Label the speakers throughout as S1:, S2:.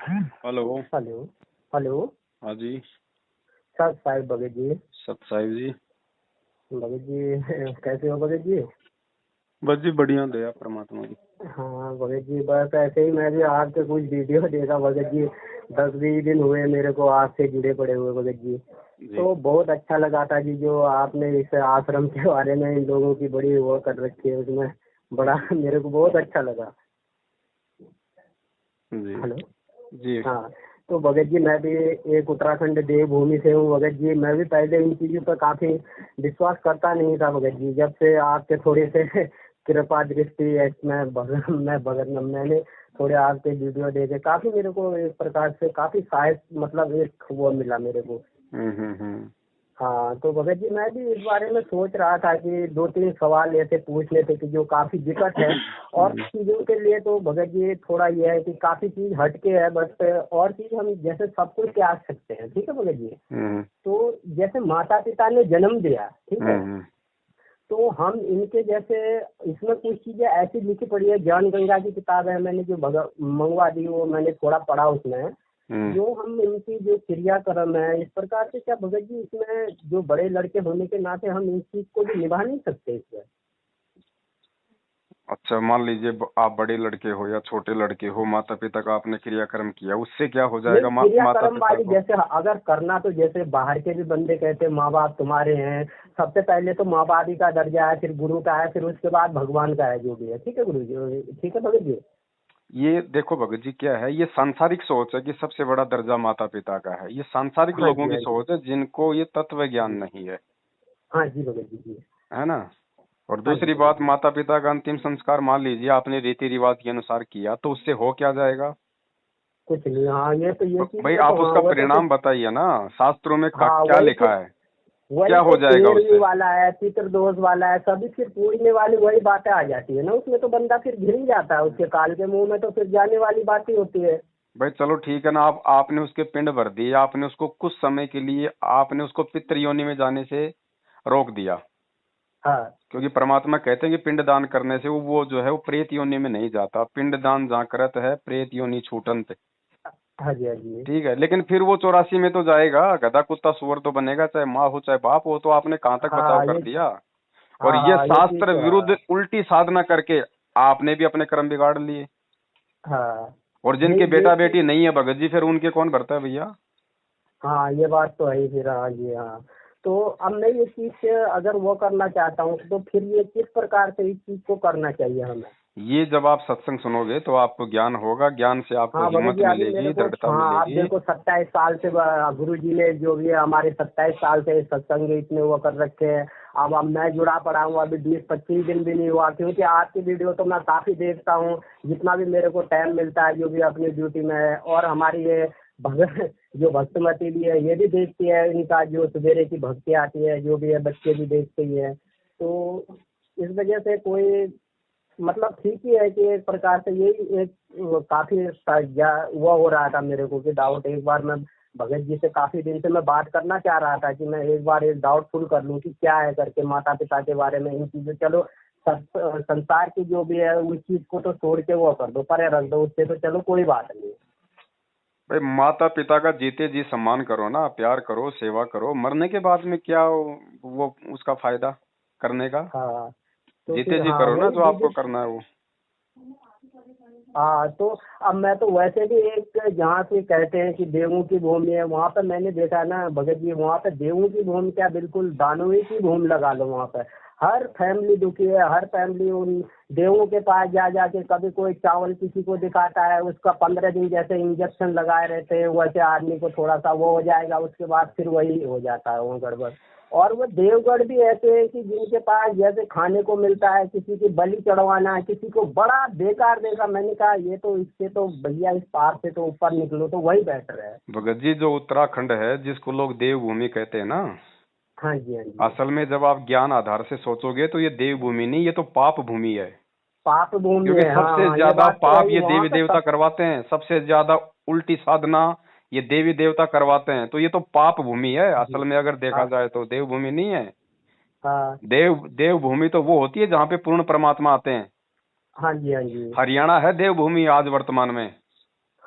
S1: Hello.
S2: Hello. Hello.
S1: हाँ जी।
S2: Sir Sahib Bhagat ji.
S1: सब साहिब जी।
S2: भगत जी कैसे हो भगत जी?
S1: बस जी बढ़िया, दया परमात्मा की।
S2: हाँ भगत जी, बस ऐसे ही मैं भी आपके कुछ वीडियो देखा भगत जी। 10-20 दिन हुए मेरे को आपसे जुड़े पड़े हुए भगत जी।
S1: जी
S2: तो बहुत अच्छा लगा था जी, जो आपने इस आश्रम के बारे में इन लोगों की बड़ी वो कर रखी है उसमें। बड़ा मेरे को बहुत अच्छा लगा।
S1: जी
S2: हेलो।
S1: जी
S2: हाँ। तो भगत जी मैं भी एक उत्तराखंड देवभूमि से हूँ भगत जी। मैं भी पहले इन चीज़ों पर काफ़ी विश्वास करता नहीं था भगत जी। जब से आपके थोड़े से कृपा दृष्टि मैंने थोड़े आपके वीडियो देखे, काफ़ी मेरे को एक प्रकार से काफ़ी सहायक मतलब एक वो मिला मेरे को।
S1: हम्म।
S2: हाँ तो भगत जी मैं भी इस बारे में सोच रहा था कि 2-3 सवाल ऐसे पूछ लेते कि जो काफी दिक्कत है। और चीजों के लिए तो भगत जी थोड़ा ये है कि काफी चीज हटके है, बस और चीज हम जैसे सब कुछ त्याग सकते हैं, ठीक है भगत जी। तो जैसे माता पिता ने जन्म दिया, ठीक है, तो हम इनके जैसे इसमें कुछ चीजें ऐसी लिखी पड़ी है, ज्ञान गंगा की किताब है, मैंने जो मंगवा दी वो मैंने थोड़ा पढ़ा उसमें। जो हम इनकी जो क्रियाक्रम है इस प्रकार से, क्या भगत जी इसमें जो बड़े लड़के होने के नाते हम इस चीज को भी निभा नहीं सकते इसमें?
S1: अच्छा, मान लीजिए आप बड़े लड़के हो या छोटे लड़के हो, माता पिता का आपने क्रियाक्रम किया, उससे क्या हो
S2: नहीं,
S1: जाएगा माता
S2: क्रियाक्रम
S1: पिता
S2: वाली
S1: को?
S2: जैसे अगर करना तो जैसे बाहर के भी बंदे कहते माँ बाप तुम्हारे हैं। सबसे पहले तो माँ बाप ही का दर्जा है, फिर गुरु का है, फिर उसके बाद भगवान का है, जो भी है। ठीक है गुरु जी, ठीक है भगत जी।
S1: ये देखो भगत जी, क्या है, ये सांसारिक सोच है कि सबसे बड़ा दर्जा माता पिता का है। ये सांसारिक
S2: हाँ
S1: लोगों
S2: जी,
S1: की
S2: हाँ जी।
S1: सोच है जिनको ये तत्व ज्ञान
S2: जी।
S1: नहीं है।
S2: हाँ जी भगत जी, जी।
S1: है ना। और
S2: हाँ जी
S1: दूसरी
S2: भगत
S1: बात,
S2: जी।
S1: माता पिता का अंतिम संस्कार मान लीजिए आपने रीति रिवाज के अनुसार किया, तो उससे हो क्या जाएगा?
S2: कुछ नहीं। हाँ ये तो ये चीज
S1: भाई
S2: में तो
S1: आप
S2: हाँ
S1: उसका
S2: वो तो
S1: परिणाम
S2: फिर।
S1: बताइए ना। शास्त्रों में
S2: हाँ
S1: क्या
S2: वही
S1: लिखा
S2: फिर।
S1: है? क्या
S2: वही
S1: हो
S2: तो
S1: जाएगा
S2: तेरहवीं
S1: उससे?
S2: वाला है, पितृदोष वाला है, सभी फिर पूछने वाली वही बातें आ जाती है ना उसमें, तो बंदा फिर घिर ही जाता है उसके काल के मुंह में, तो फिर जाने वाली बात ही होती है।
S1: भाई चलो ठीक है ना, आपने उसके पिंड भर दिए, आपने उसको कुछ समय के लिए आपने उसको पितृ योनि में जाने से रोक दिया।
S2: हाँ।
S1: क्योंकि परमात्मा कहते हैं कि पिंड दान करने से वो जो है वो प्रेत योनि में नहीं जाता। पिंड दान जहाँ करत है प्रेत योनि छूटंत।
S2: हाँ जी, हाँ जी।
S1: ठीक है, लेकिन फिर वो 84 में तो जाएगा, गधा कुत्ता सुअर तो बनेगा, चाहे माँ हो चाहे बाप हो। तो आपने कहाँ तक बचाव
S2: हाँ
S1: कर
S2: ये।
S1: दिया। और
S2: हाँ
S1: ये
S2: हाँ ये चीज
S1: शास्त्र
S2: तो है।
S1: विरुद्ध उल्टी साधना करके आपने भी अपने कर्म बिगाड़ लिए।
S2: हाँ
S1: और
S2: ये
S1: जिनके
S2: ये
S1: बेटा
S2: चीज।
S1: बेटी नहीं है भगत जी, फिर उनके कौन भरता है भैया?
S2: हाँ ये बात तो है ही फिर। हाँ जी, हाँ। तो अब मैं ये चीज से अगर वो करना चाहता हूँ तो फिर ये किस प्रकार से इस चीज को करना चाहिए हमें?
S1: ये जब आप सत्संग सुनोगे तो आपको ज्ञान होगा, ज्ञान से आपको
S2: हाँ भगत
S1: हिम्मत
S2: जी, अभी मेरे
S1: मिलेगी,
S2: को
S1: दृढ़ता
S2: हाँ आप
S1: मिलेगी।
S2: देखो 27 साल से गुरु जी ने जो भी है हमारे 27 साल से सत्संग इतने वो कर रखे हैं। अब मैं जुड़ा पड़ा हूँ, अभी 20-25 दिन भी नहीं हुआ, क्योंकि आपकी वीडियो तो मैं काफी देखता हूँ जितना भी मेरे को टाइम मिलता है, जो भी अपनी ड्यूटी में है। और हमारी ये भगत जो भक्तमती भी है ये भी देखती है, इनका जो सवेरे की भक्ति आती है, जो भी है बच्चे भी देखते ही है। तो इस वजह से कोई मतलब ठीक ही है कि एक प्रकार से यही एक काफी वो हो रहा था मेरे को कि डाउट। एक बार मैं भगत जी से काफी दिन से मैं बात करना चाह रहा था कि मैं एक बार एक डाउटफुल कर लूं कि क्या है करके, माता पिता के बारे में इन चीजों। चलो संसार की जो भी है उस चीज को तो छोड़ के वो कर दो, परे रख दो, उससे तो चलो कोई बात नहीं।
S1: भाई माता पिता का जीते जी सम्मान करो ना, प्यार करो, सेवा करो। मरने के बाद में क्या वो उसका फायदा करने का?
S2: हाँ तो
S1: जीते
S2: फिर
S1: जी
S2: हाँ
S1: करो ना
S2: वही
S1: जो आपको
S2: दीदी।
S1: करना है वो।
S2: हाँ तो अब मैं तो वैसे भी एक, जहाँ से कहते हैं कि देवों की भूमि है, वहाँ पर मैंने देखा ना भगत जी, वहाँ पे देवों की भूमि क्या, बिल्कुल दानवी की भूमि लगा लो। वहाँ पर हर फैमिली दुखी है, हर फैमिली उन देवों के पास जा जाके, कभी कोई चावल किसी को दिखाता है, उसका 15 दिन जैसे इंजेक्शन लगाए रहते हैं, वैसे आदमी को थोड़ा सा वो हो जाएगा, उसके बाद फिर वही हो जाता है वो गड़बड़। और वो देवगढ़ भी ऐसे है कि जिनके पास जैसे खाने को मिलता है, किसी की बलि चढ़वाना है, किसी को, बड़ा बेकार देखा। मैंने कहा ये तो, इससे तो भैया इस पार से तो ऊपर निकलो तो वही बेटर है।
S1: भगत जी, जो उत्तराखंड है जिसको लोग देवभूमि कहते हैं ना,
S2: हाँ जी, हाँ जी।
S1: असल में जब आप ज्ञान आधार से सोचोगे तो ये देवभूमि नहीं, ये तो पाप भूमि है।
S2: पाप भूमि
S1: क्योंकि
S2: है, हाँ
S1: सबसे
S2: हाँ ये
S1: ज्यादा
S2: बात तो है
S1: पाप
S2: ही।
S1: ये
S2: वहाँ
S1: देवी
S2: पे
S1: देवता
S2: सब।
S1: करवाते हैं, सबसे ज्यादा उल्टी साधना ये देवी देवता करवाते हैं। तो ये तो पाप भूमि है असल
S2: जी।
S1: में, अगर देखा
S2: हाँ
S1: जाए तो देवभूमि नहीं है।
S2: हाँ।
S1: देवभूमि तो वो होती है जहाँ पे पूर्ण परमात्मा आते हैं।
S2: हाँ जी, हाँ जी।
S1: हरियाणा है देवभूमि आज वर्तमान में।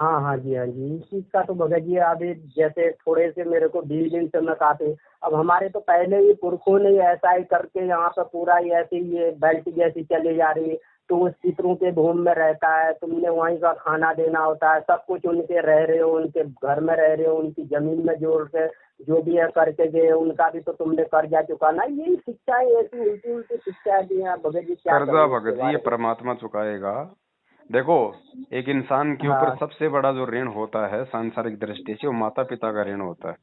S2: हाँ हाँ जी, हाँ जी, इस चीज का तो भगत जी अभी जैसे थोड़े से मेरे को 20 दिन से मैं काफी, अब हमारे तो पहले ही पुरखों ने ऐसा ही करके यहाँ पे पूरा ही ऐसे ही ये बेल्ट जैसी चली जा रही है। तो उस पितरों के भूमि में रहता है, तुमने वहीं का खाना देना होता है, सब कुछ उनके रह रहे हो, उनके घर में रह रहे हो, उनकी जमीन में जोड़ के जो भी है करके गए, उनका भी तो तुमने कर्जा चुकाना। यही शिक्षाएं ऐसी उल्टी उल्टी शिक्षाएं दी हैं भगत जी, क्या
S1: कर्जा
S2: करूँ इसके
S1: भगत जी ये
S2: बारे में।
S1: परमात्मा चुकाएगा। देखो, एक इंसान के ऊपर
S2: हाँ
S1: सबसे बड़ा जो ऋण होता है सांसारिक दृष्टि से, वो माता पिता का ऋण होता है।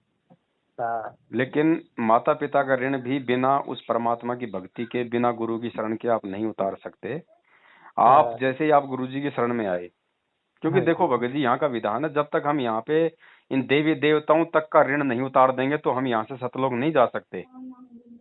S2: हाँ
S1: लेकिन माता पिता का ऋण भी बिना उस परमात्मा की भक्ति के, बिना गुरु की शरण के आप नहीं उतार सकते। आप
S2: हाँ
S1: जैसे ही आप गुरु जी की शरण में आए, क्योंकि
S2: हाँ
S1: देखो
S2: जी
S1: भगत जी यहाँ का विधान है, जब तक हम यहाँ पे इन देवी देवताओं तक का ऋण नहीं उतार देंगे तो हम यहाँ से सतलोक नहीं जा सकते।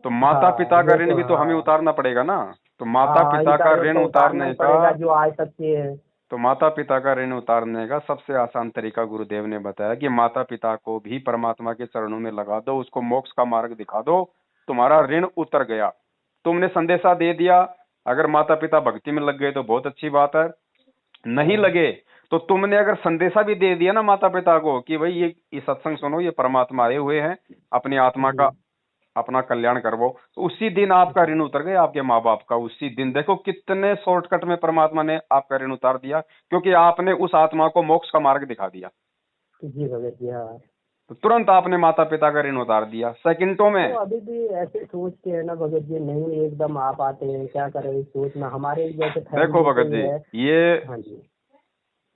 S1: तो माता
S2: हाँ,
S1: पिता का
S2: ये
S1: ऋण
S2: तो
S1: भी तो हमें
S2: हाँ।
S1: उतारना पड़ेगा ना। तो माता
S2: हाँ,
S1: पिता
S2: इनका
S1: का
S2: ऋण
S1: ऋण
S2: तो उतारना ही
S1: उतारने का
S2: पड़ेगा जो आज तक के है।
S1: तो माता पिता का ऋण उतारने का सबसे आसान तरीका गुरुदेव ने बताया कि माता पिता को भी परमात्मा के चरणों में लगा दो, उसको मोक्ष का मार्ग दिखा दो, तुम्हारा ऋण उतर गया। तुमने संदेशा दे दिया, अगर माता पिता भक्ति में लग गए तो बहुत अच्छी बात है। नहीं
S2: हाँ
S1: लगे तो तुमने अगर संदेशा भी दे दिया ना माता पिता को कि भाई ये सत्संग सुनो, ये परमात्मा आए हुए हैं, अपनी आत्मा का
S2: जी
S1: अपना कल्याण करवाओ, तो उसी दिन आपका ऋण उतर गया आपके माँ बाप का। उसी दिन देखो कितने शॉर्टकट में परमात्मा ने आपका ऋण उतार दिया, क्योंकि आपने उस आत्मा को मोक्ष का मार्ग दिखा दिया।
S2: जी भगत जी, हाँ।
S1: तो तुरंत आपने माता पिता का ऋण उतार दिया सेकंडों
S2: तो
S1: में।
S2: अभी भी ऐसे सोच के है ना भगत जी, नहीं एकदम आ पाते हैं, क्या करें इस सोच में, हमारे जैसे
S1: देखो
S2: फैमिली से
S1: भगत
S2: ही
S1: जी,
S2: है।
S1: ये
S2: हाँ जी।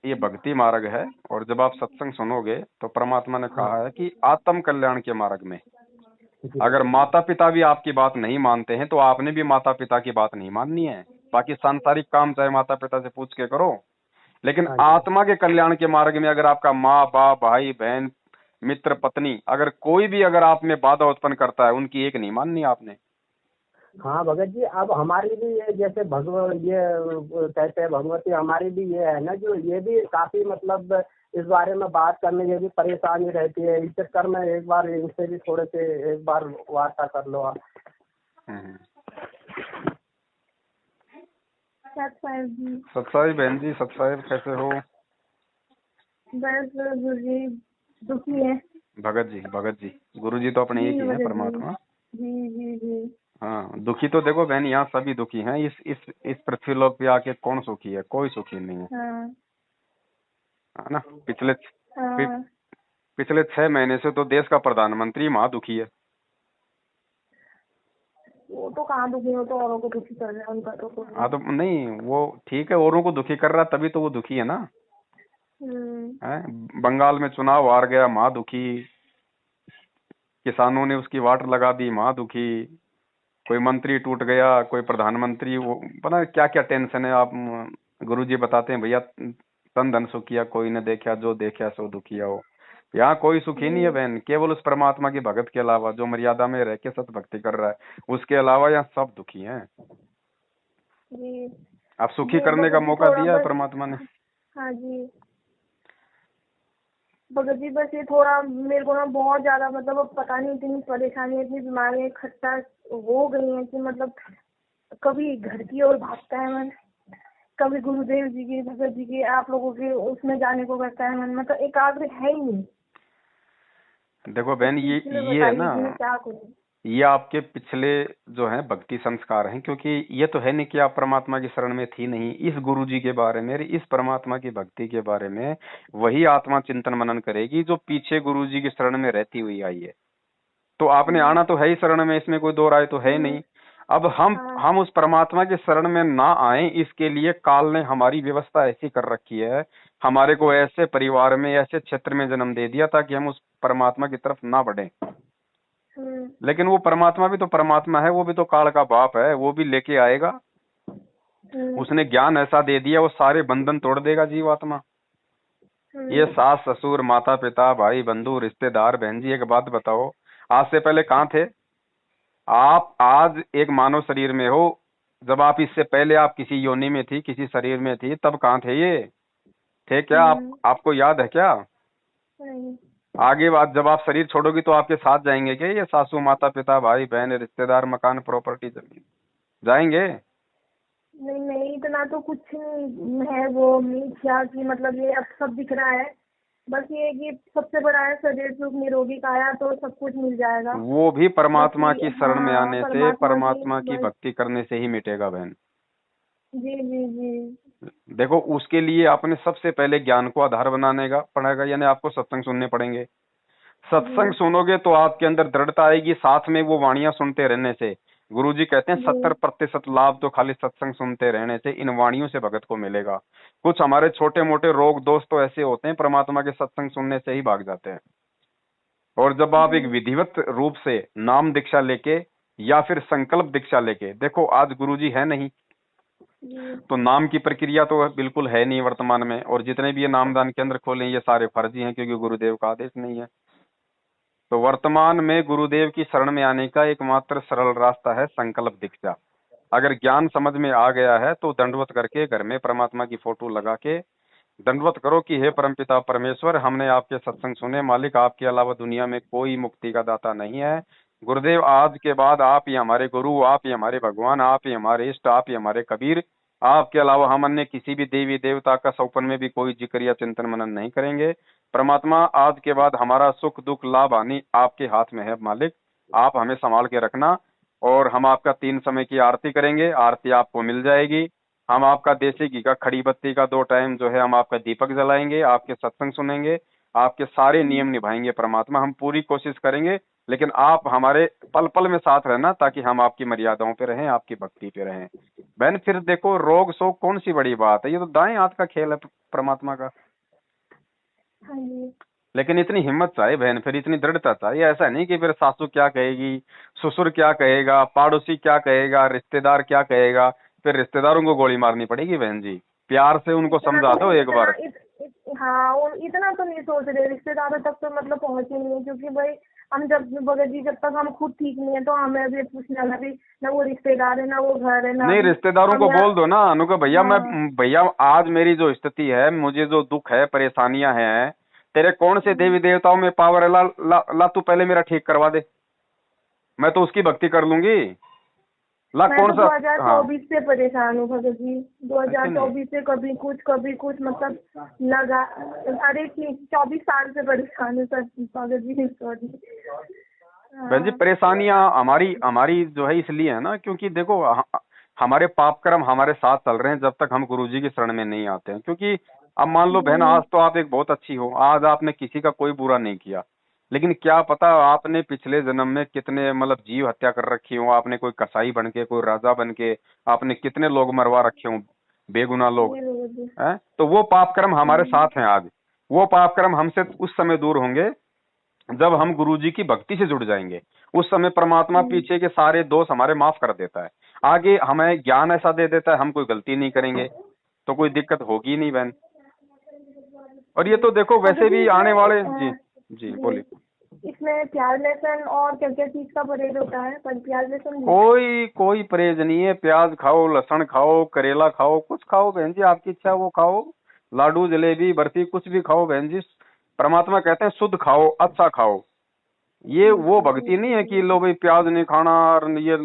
S1: ये भक्ति मार्ग है। और जब आप सत्संग सुनोगे तो परमात्मा ने
S2: हाँ
S1: कहा है कि आत्म कल्याण के मार्ग में
S2: जी
S1: अगर
S2: भगत जी।
S1: माता पिता भी आपकी बात नहीं मानते हैं तो आपने भी माता पिता की बात नहीं माननी है। बाकी सांसारिक काम चाहे माता पिता से पूछ के करो, लेकिन
S2: हाँ जी।
S1: आत्मा के कल्याण के मार्ग में अगर आपका माँ बाप भाई बहन मित्र पत्नी अगर कोई भी अगर आप में बाधा उत्पन्न करता है, उनकी एक नहीं माननी आपने।
S2: हाँ भगत जी, अब हमारी भी ये जैसे ये कहते हैं भगवती, हमारी भी ये है ना, जो ये भी काफी मतलब इस बारे में बात करने ये भी परेशानी रहती है। इस चक्कर में एक बार इनसे भी थोड़े से एक बार वार्ता कर लो आप।
S1: हम्म।
S3: सतसाहिब जी।
S1: सत्साई बहन जी, सत्साहिब कैसे हो?
S3: बस गुरु जी दुखी है।
S1: भगत जी गुरु जी तो अपने एक
S3: जी
S1: ही हैं,
S3: भगत जी।
S1: परमात्मा।
S3: जी जी जी।
S1: हाँ, दुखी तो देखो बहन यहाँ सभी दुखी हैं। इस पृथ्वी लोक पे आके कौन सुखी है? कोई सुखी नहीं है,
S3: हाँ
S1: है ना। पि,
S3: हाँ।
S1: पिछले 6 महीने से तो देश का प्रधानमंत्री महा दुखी है।
S3: वो तो कहाँ दुखी, हो तो औरों को दुखी कर रहे हैं, उनका तो कोई
S1: हाँ
S3: नहीं।
S1: तो नहीं, वो ठीक है, औरों को दुखी कर रहा है तभी तो वो दुखी है ना।
S3: हम्म।
S1: है, बंगाल में चुनाव हार गया महा दुखी, किसानों ने उसकी वाट लगा दी महा दुखी, कोई मंत्री टूट गया, कोई प्रधानमंत्री, वो पता क्या क्या टेंशन है। आप गुरुजी बताते हैं भैया, तन धन सुखिया कोई न देखा, जो देखा सो दुखिया हो। यहाँ कोई सुखी नहीं है बहन, केवल उस परमात्मा की भगत के अलावा, जो मर्यादा में रह के सत भक्ति कर रहा है, उसके अलावा यहाँ सब दुखी हैं।
S3: जी।
S1: आप सुखी
S3: ये
S1: करने का
S3: भगत जी
S1: मौका
S3: थोड़ा
S1: दिया है
S3: बस।
S1: परमात्मा ने।
S3: हाँ जी भगत जी, बस ये थोड़ा मेरे को ना बहुत ज्यादा मतलब अब पता नहीं इतनी परेशानी, इतनी बीमारियां इकट्ठा हो गई हैं कि मतलब कभी घर की ओर भागता है मन, कभी गुरुदेव जी की, भगत जी की, आप लोगों के उसमें जाने को करता है मन, मतलब एकाग्र है ही नहीं।
S1: देखो
S3: इस
S1: बहन,
S3: चीज के लिए
S1: ये है
S3: बताइए
S1: ना,
S3: कि मैं क्या करूँ।
S1: ये आपके पिछले जो है भक्ति संस्कार हैं। क्योंकि ये तो है नहीं कि आप परमात्मा की शरण में थी नहीं। इस गुरु जी के बारे में, इस परमात्मा की भक्ति के बारे में वही आत्मा चिंतन मनन करेगी जो पीछे गुरु जी की शरण में रहती हुई आई है। तो आपने आना तो है ही शरण में, इसमें कोई दो राय तो है ही नहीं। अब
S3: हाँ
S1: हम उस परमात्मा के शरण में ना आए, इसके लिए काल ने हमारी व्यवस्था ऐसी कर रखी है, हमारे को ऐसे परिवार में, ऐसे क्षेत्र में जन्म दे दिया ताकि हम उस परमात्मा की तरफ ना बढ़े।
S3: हम्म,
S1: लेकिन वो परमात्मा भी तो परमात्मा है, वो भी तो काल का बाप है, वो भी लेके आएगा।
S3: हम्म,
S1: उसने ज्ञान ऐसा दे दिया, वो सारे बंधन तोड़ देगा जीवात्मा। ये
S3: हम्म,
S1: सास ससुर माता पिता भाई बंधु रिश्तेदार, बहन जी एक बात बताओ, आज से पहले कहाँ थे आप? आज एक मानव शरीर में हो, जब आप इससे पहले आप किसी योनि में थी, किसी शरीर में थी, तब कहाँ थे ये? थे क्या? आपको याद है क्या?
S3: नहीं,
S1: आगे बात, जब आप शरीर छोड़ोगी तो आपके साथ जाएंगे क्या ये सासू माता पिता भाई बहन रिश्तेदार मकान प्रॉपर्टी जमीन? जाएंगे?
S3: नहीं नहीं, इतना तो कुछ नहीं है वो मिथ्या की, मतलब ये अब सब दिख रहा है बस ये है कि सबसे बड़ा है शरीर सुख निरोगी काया, तो सब कुछ मिल जाएगा।
S1: वो भी परमात्मा की शरण में
S3: हाँ,
S1: आने से, परमात्मा की
S3: बस।
S1: भक्ति करने से ही मिटेगा बहन।
S3: जी जी जी।
S1: देखो उसके लिए आपने सबसे पहले ज्ञान को आधार बनाने का पड़ेगा, यानी आपको सत्संग सुनने पड़ेंगे। सत्संग
S3: जी
S1: सुनोगे तो आपके अंदर दृढ़ता आएगी, साथ में वो वाणियां सुनते रहने से। गुरुजी कहते हैं
S3: जी
S1: 70% लाभ तो खाली सत्संग सुनते रहने से, इन वाणियों से भगत को मिलेगा। कुछ हमारे छोटे मोटे रोग दोस्त तो ऐसे होते हैं, परमात्मा के सत्संग सुनने से ही भाग जाते हैं। और जब आप एक
S3: जी
S1: विधिवत रूप से नाम दीक्षा लेके या फिर संकल्प दीक्षा लेके, देखो आज गुरुजी है नहीं
S3: जी
S1: तो नाम की प्रक्रिया तो बिल्कुल है नहीं वर्तमान में, और जितने भी ये नामदान केंद्र खोले ये सारे फर्जी हैं क्योंकि गुरुदेव का आदेश नहीं है। तो वर्तमान में गुरुदेव की शरण में आने का एकमात्र सरल रास्ता है संकल्प दीक्षा। अगर ज्ञान समझ में आ गया है तो दंडवत करके घर में परमात्मा की फोटो लगा के दंडवत करो कि हे परमपिता परमेश्वर, हमने आपके सत्संग सुने, मालिक आपके अलावा दुनिया में कोई मुक्ति का दाता नहीं है। गुरुदेव आज के बाद आप ही हमारे गुरु, आप ही हमारे भगवान, आप ही हमारे इष्ट, आप ही हमारे कबीर। आपके अलावा हम अन्य किसी भी देवी देवता का सौपन में भी कोई जिक्र या चिंतन मनन नहीं करेंगे। परमात्मा आज के बाद हमारा सुख दुख लाभ हानि आपके हाथ में है मालिक, आप हमें संभाल के रखना। और हम आपका 3 समय की आरती करेंगे, आरती आपको मिल जाएगी। हम आपका देसी घी का खड़ी बत्ती का 2 टाइम जो है हम आपका दीपक जलाएंगे, आपके सत्संग सुनेंगे, आपके सारे नियम निभाएंगे। परमात्मा हम पूरी कोशिश करेंगे, लेकिन आप हमारे पल पल में साथ रहना ताकि हम आपकी मर्यादाओं पे रहें, आपकी भक्ति पे रहें। बहन फिर देखो रोग शोक कौन सी बड़ी बात है, ये तो दाएं हाथ का खेल है परमात्मा का।
S3: हाँ जी।
S1: लेकिन इतनी हिम्मत चाहिए बहन, फिर इतनी दृढ़ता चाहिए। ऐसा नहीं कि फिर सासू क्या कहेगी, ससुर क्या कहेगा, पड़ोसी क्या कहेगा, रिश्तेदार क्या कहेगा, फिर रिश्तेदारों को गोली मारनी पड़ेगी बहन जी। प्यार से उनको समझा दो एक बार।
S3: हाँ, और इतना तो नहीं सोच रहे, रिश्तेदारों तक तो मतलब पहुंच ही नहीं है, क्योंकि भाई हम जब भगत जी जब तक हम खुद ठीक नहीं है तो हमें भी पूछना ना भी, ना वो रिश्तेदार है ना वो घर है ना।
S1: नहीं रिश्तेदारों को बोल दो ना, उनको भैया मैं,
S3: हाँ
S1: भैया आज मेरी जो स्थिति है, मुझे जो दुख है परेशानियां हैं, तेरे कौन से देवी देवताओं में पावर है, ला तू पहले मेरा ठीक करवा दे, मैं तो उसकी भक्ति कर लूंगी। ला
S3: मैं
S1: कौन
S3: तो
S1: सा। हाँ
S3: 2024 से परेशान हूँ भगत जी। 2024 से कभी कुछ मतलब लगा। अरे 24 साल से परेशान हूँ सर भगत जी, सॉरी।
S1: बहन जी परेशानियां हमारी हमारी जो है इसलिए है ना, क्योंकि देखो हमारे पाप कर्म हमारे साथ चल रहे हैं जब तक हम गुरुजी की शरण में नहीं आते हैं। क्योंकि अब मान लो बहन आज तो आप एक बहुत अच्छी हो, आज आपने किसी का कोई बुरा नहीं किया, लेकिन क्या पता आपने पिछले जन्म में कितने मतलब जीव हत्या कर रखी हो, आपने कोई कसाई बन के, कोई राजा बन के आपने कितने लोग मरवा रखे हो, बेगुनाह लोग हैं। तो वो पाप कर्म हमारे साथ हैं आज। वो पाप कर्म हमसे उस समय दूर होंगे जब हम गुरुजी की भक्ति से जुड़ जाएंगे। उस समय परमात्मा पीछे के सारे दोष हमारे माफ कर देता है, आगे हमें ज्ञान ऐसा दे देता है, हम कोई गलती नहीं करेंगे तो कोई दिक्कत होगी नहीं बहन। और ये तो देखो वैसे भी आने वाले। जी जी बोलिए।
S3: इसमें प्याज लहसुन और क्या क्या चीज का परहेज होता है, पर प्याज लहसुन
S1: कोई परहेज नहीं है, प्याज खाओ, लहसुन खाओ, करेला खाओ, कुछ खाओ बहन जी, आपकी इच्छा वो खाओ, लाडू जलेबी बर्फी कुछ भी खाओ बहन जी। परमात्मा कहते हैं शुद्ध खाओ, अच्छा खाओ। ये वो भक्ति नहीं है कि लो भाई प्याज नहीं खाना और ये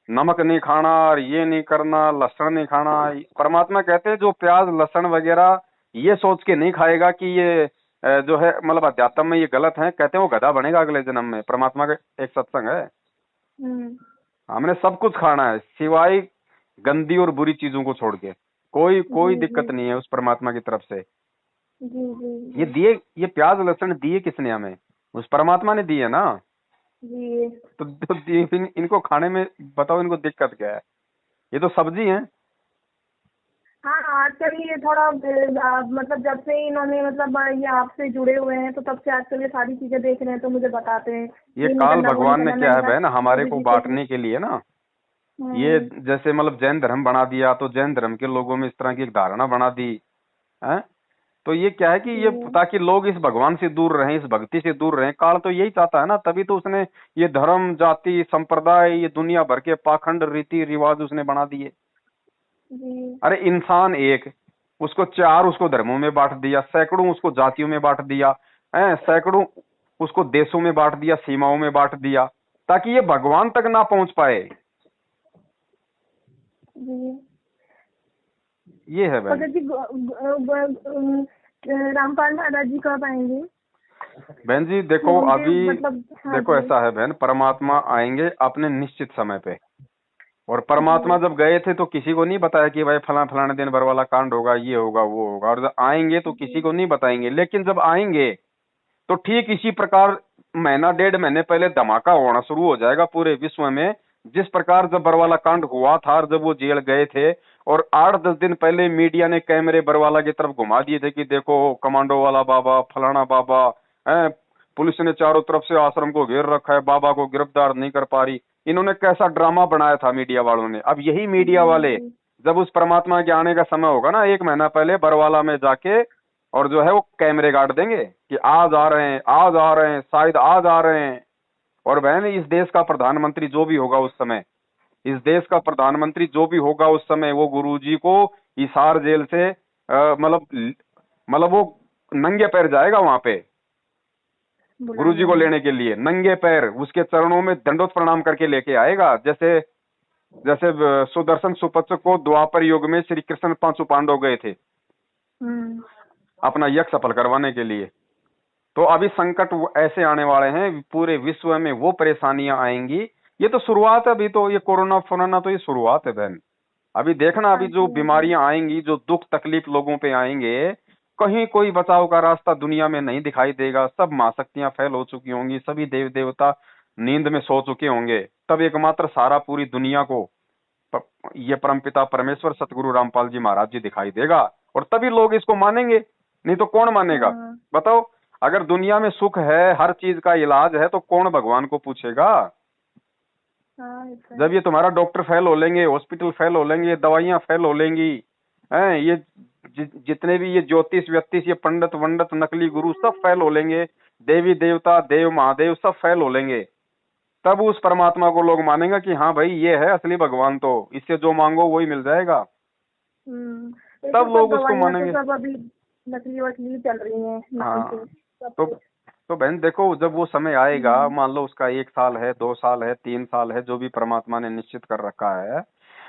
S1: नमक नहीं खाना और ये नहीं करना, लहसुन नहीं खाना। परमात्मा कहते हैं जो प्याज लहसुन वगैरह ये सोच के नहीं खाएगा कि ये जो है मतलब अध्यात्म में ये गलत है, कहते हैं वो गधा बनेगा अगले जन्म में। परमात्मा का एक सत्संग है। हमने सब कुछ खाना है सिवाय गंदी और बुरी चीजों को छोड़ के, कोई दिक्कत नहीं है उस परमात्मा की तरफ से। ये दिए, ये प्याज लहसुन दिए किसने हमें, उस परमात्मा ने दिए ना।
S3: जी।
S1: तो इनको खाने में बताओ इनको दिक्कत क्या है, ये तो सब्जी है।
S3: हाँ आजकल ये थोड़ा मतलब जब से इन्होंने मतलब ये आपसे जुड़े हुए हैं तो तब से आजकल ये सारी चीजें देख रहे हैं तो मुझे बताते हैं।
S1: ये काल भगवान ने क्या है ना हमारे को बांटने के लिए ना, ये जैसे मतलब जैन धर्म बना दिया तो जैन धर्म के लोगों में इस तरह की एक धारणा बना दी है। तो ये क्या है कि ये ताकि लोग इस भगवान से दूर रहें, इस भक्ति से दूर रहें। काल तो यही चाहता है ना, तभी तो उसने ये धर्म जाति संप्रदाय ये दुनिया भर के पाखंड रीति रिवाज उसने बना दिए। अरे इंसान एक, उसको 4 उसको धर्मों में बांट दिया, सैकड़ों उसको जातियों में बांट दिया है, सैकड़ों उसको देशों में बांट दिया, सीमाओं में बांट दिया ताकि ये भगवान तक ना पहुंच पाए। ये है भाई।
S3: रामपाल महाराज जी कब आएंगे?
S1: बहन जी देखो
S3: उनके
S1: अभी
S3: मतलब, हाँ
S1: देखो
S3: जी।
S1: ऐसा है बहन, परमात्मा आएंगे अपने निश्चित समय पे। और परमात्मा
S3: जी।
S1: जब गए थे तो किसी को नहीं बताया कि भाई फलाने दिन भर वाला कांड होगा, ये होगा वो होगा। और जब आएंगे तो किसी
S3: जी।
S1: को नहीं बताएंगे, लेकिन जब आएंगे तो ठीक इसी प्रकार महीना 1.5 महीने पहले धमाका होना शुरू हो जाएगा पूरे विश्व में। जिस प्रकार जब बरवाला कांड हुआ था और जब वो जेल गए थे, और 8-10 दिन पहले मीडिया ने कैमरे बरवाला की तरफ घुमा दिए थे कि देखो कमांडो वाला बाबा, फलाना बाबा है, पुलिस ने चारों तरफ से आश्रम को घेर रखा है, बाबा को गिरफ्तार नहीं कर पा रही। इन्होंने कैसा ड्रामा बनाया था मीडिया वालों ने। अब यही मीडिया
S3: जी।
S1: वाले
S3: जी।
S1: जब उस परमात्मा के आने का समय होगा ना, 1 महीना पहले बरवाला में जाके, और जो है वो कैमरे गाड़ देंगे कि आज आ रहे हैं, आज आ रहे हैं, शायद आज आ रहे हैं। और बहन इस देश का प्रधानमंत्री जो भी होगा उस समय, इस देश का प्रधानमंत्री जो भी होगा उस समय, वो गुरुजी को हिसार जेल से मतलब वो नंगे पैर जाएगा वहां पे गुरुजी
S3: बुलाने
S1: को
S3: में।
S1: लेने के लिए। नंगे पैर उसके चरणों में दंडोत प्रणाम करके लेके आएगा। जैसे जैसे सुदर्शन सुपथ को द्वापर युग में श्री कृष्ण 5 पांडव गए थे अपना यज्ञ सफल करवाने के लिए। तो अभी संकट ऐसे आने वाले हैं पूरे विश्व में, वो परेशानियां आएंगी। ये तो शुरुआत है, अभी तो ये कोरोना फोरोना तो ये शुरुआत है बहन। अभी देखना,
S3: हाँ
S1: अभी जो
S3: जी। हाँ जी।
S1: बीमारियां आएंगी, जो दुख तकलीफ लोगों पे आएंगे, कहीं कोई बचाव का रास्ता दुनिया में नहीं दिखाई देगा। सब महाशक्तियां फैल हो चुकी होंगी, सभी देव देवता नींद में सो चुके होंगे। तब एकमात्र सहारा पूरी दुनिया को ये परमपिता परमेश्वर सतगुरु रामपाल जी महाराज जी दिखाई देगा। और तभी लोग इसको मानेंगे, नहीं तो कौन मानेगा?
S3: हाँ।
S1: बताओ, अगर दुनिया में सुख है, हर चीज का इलाज है, तो कौन भगवान को पूछेगा?
S3: हाँ, ऐसा
S1: जब
S3: है।
S1: ये तुम्हारा डॉक्टर फेल हो लेंगे, हॉस्पिटल फेल हो लेंगे, दवाइयां फेल हो लेंगी, हैं ये जितने भी ये ज्योतिष व्यक्तिष, ये पंडित वंडित नकली गुरु सब फेल हो लेंगे, देवी देवता देव महादेव सब फेल हो लेंगे, तब उस परमात्मा को लोग मानेंगे कि हाँ भाई ये है असली भगवान, तो इससे जो मांगो वही मिल जाएगा।
S3: ऐसे
S1: तब
S3: सब
S1: लोग उसको
S3: दवाइयाँ तो
S1: मानेंगे।
S3: सब अभी नकली वकली चल रही हैं नाम से
S1: हाँ,
S3: सब
S1: तो
S3: कुछ।
S1: तो बहन देखो, जब वो समय आएगा,
S3: हम्म।
S1: मान लो उसका 1 साल है, 2 साल है, 3 साल है, जो भी परमात्मा ने निश्चित कर रखा है,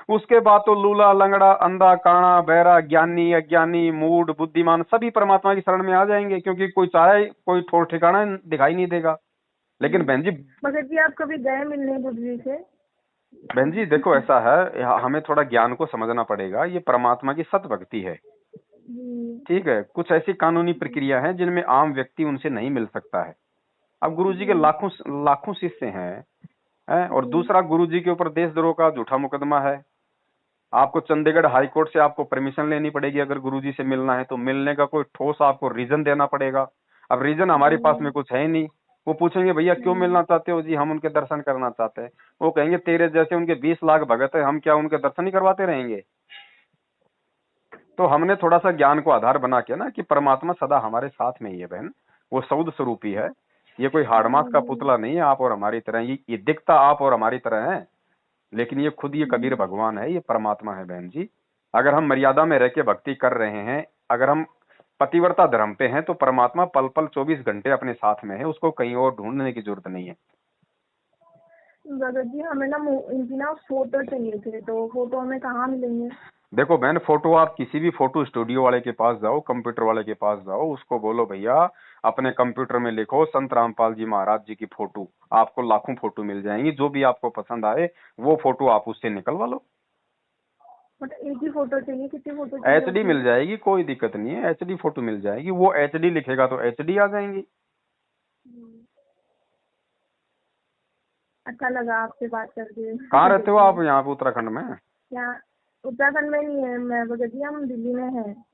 S1: उसके बाद तो लूला लंगड़ा अंधा काना बहरा ज्ञानी अज्ञानी मूढ़ बुद्धिमान सभी परमात्मा की शरण में आ जाएंगे, क्योंकि कोई चाहे कोई ठोर ठिकाना दिखाई नहीं देगा। लेकिन बहन जी,
S3: मगर जी आप कभी गए मिलने गुरु जी से?
S1: बहन जी देखो ऐसा है, हमें थोड़ा ज्ञान को समझना पड़ेगा। ये परमात्मा की सत भक्ति है,
S3: जी।
S1: ठीक है। कुछ ऐसी कानूनी प्रक्रिया है जिनमें आम व्यक्ति उनसे नहीं मिल सकता है। अब गुरुजी के
S3: जी।
S1: लाखों लाखों शिष्य हैं, और
S3: जी।
S1: दूसरा गुरुजी के ऊपर देशद्रोह का झूठा मुकदमा है। आपको चंडीगढ़ हाई कोर्ट से आपको परमिशन लेनी पड़ेगी, अगर गुरुजी से मिलना है तो मिलने का कोई ठोस आपको रीजन देना पड़ेगा। अब रीजन हमारे पास में कुछ है ही नहीं। वो पूछेंगे भैया क्यों मिलना चाहते हो? जी हम उनके दर्शन करना चाहते हैं। वो कहेंगे तेरे जैसे उनके 20 लाख भगत है, हम क्या उनके दर्शन ही करवाते रहेंगे? तो हमने थोड़ा सा ज्ञान को आधार बना के ना, कि परमात्मा सदा हमारे साथ में ही है बहन, वो सौद स्वरूपी है। ये कोई हाड़मास का पुतला नहीं है आप और हमारी तरह। ये दिखता आप और हमारी तरह है, लेकिन ये खुद ये कबीर भगवान है, ये परमात्मा है बहन जी। अगर हम मर्यादा में रह के भक्ति कर रहे हैं, अगर हम पतिव्रता धर्म पे हैं, तो परमात्मा पल पल 24 घंटे अपने साथ में है, उसको कहीं और ढूंढने की जरूरत नहीं है।
S3: भगत जी हमें ना इनकी ना फोटो चाहिए थे, तो फोटो हमें कहाँ मिलेंगे?
S1: देखो बहन, फोटो आप किसी भी फोटो स्टूडियो वाले के पास जाओ, कंप्यूटर वाले के पास जाओ, उसको बोलो भैया अपने कंप्यूटर में लिखो संत रामपाल जी महाराज जी की फोटो, आपको लाखों फोटो मिल जाएंगी। जो भी आपको पसंद आए वो फोटो आप उससे निकलवा लो।
S3: मतलब एक ही फोटो चाहिए? कितनी फोटो चाहिए
S1: एचडी
S3: होती
S1: मिल
S3: है?
S1: जाएगी, कोई दिक्कत नहीं है, एचडी फोटो मिल जाएगी। वो एचडी लिखेगा तो एचडी आ जाएंगी।
S3: अच्छा लगा आपसे बात करके।
S1: कहाँ रहते हो आप? यहाँ पे उत्तराखंड में?
S3: यहाँ उत्तराखंड में नहीं है मैं भगत जी, हम दिल्ली में हैं।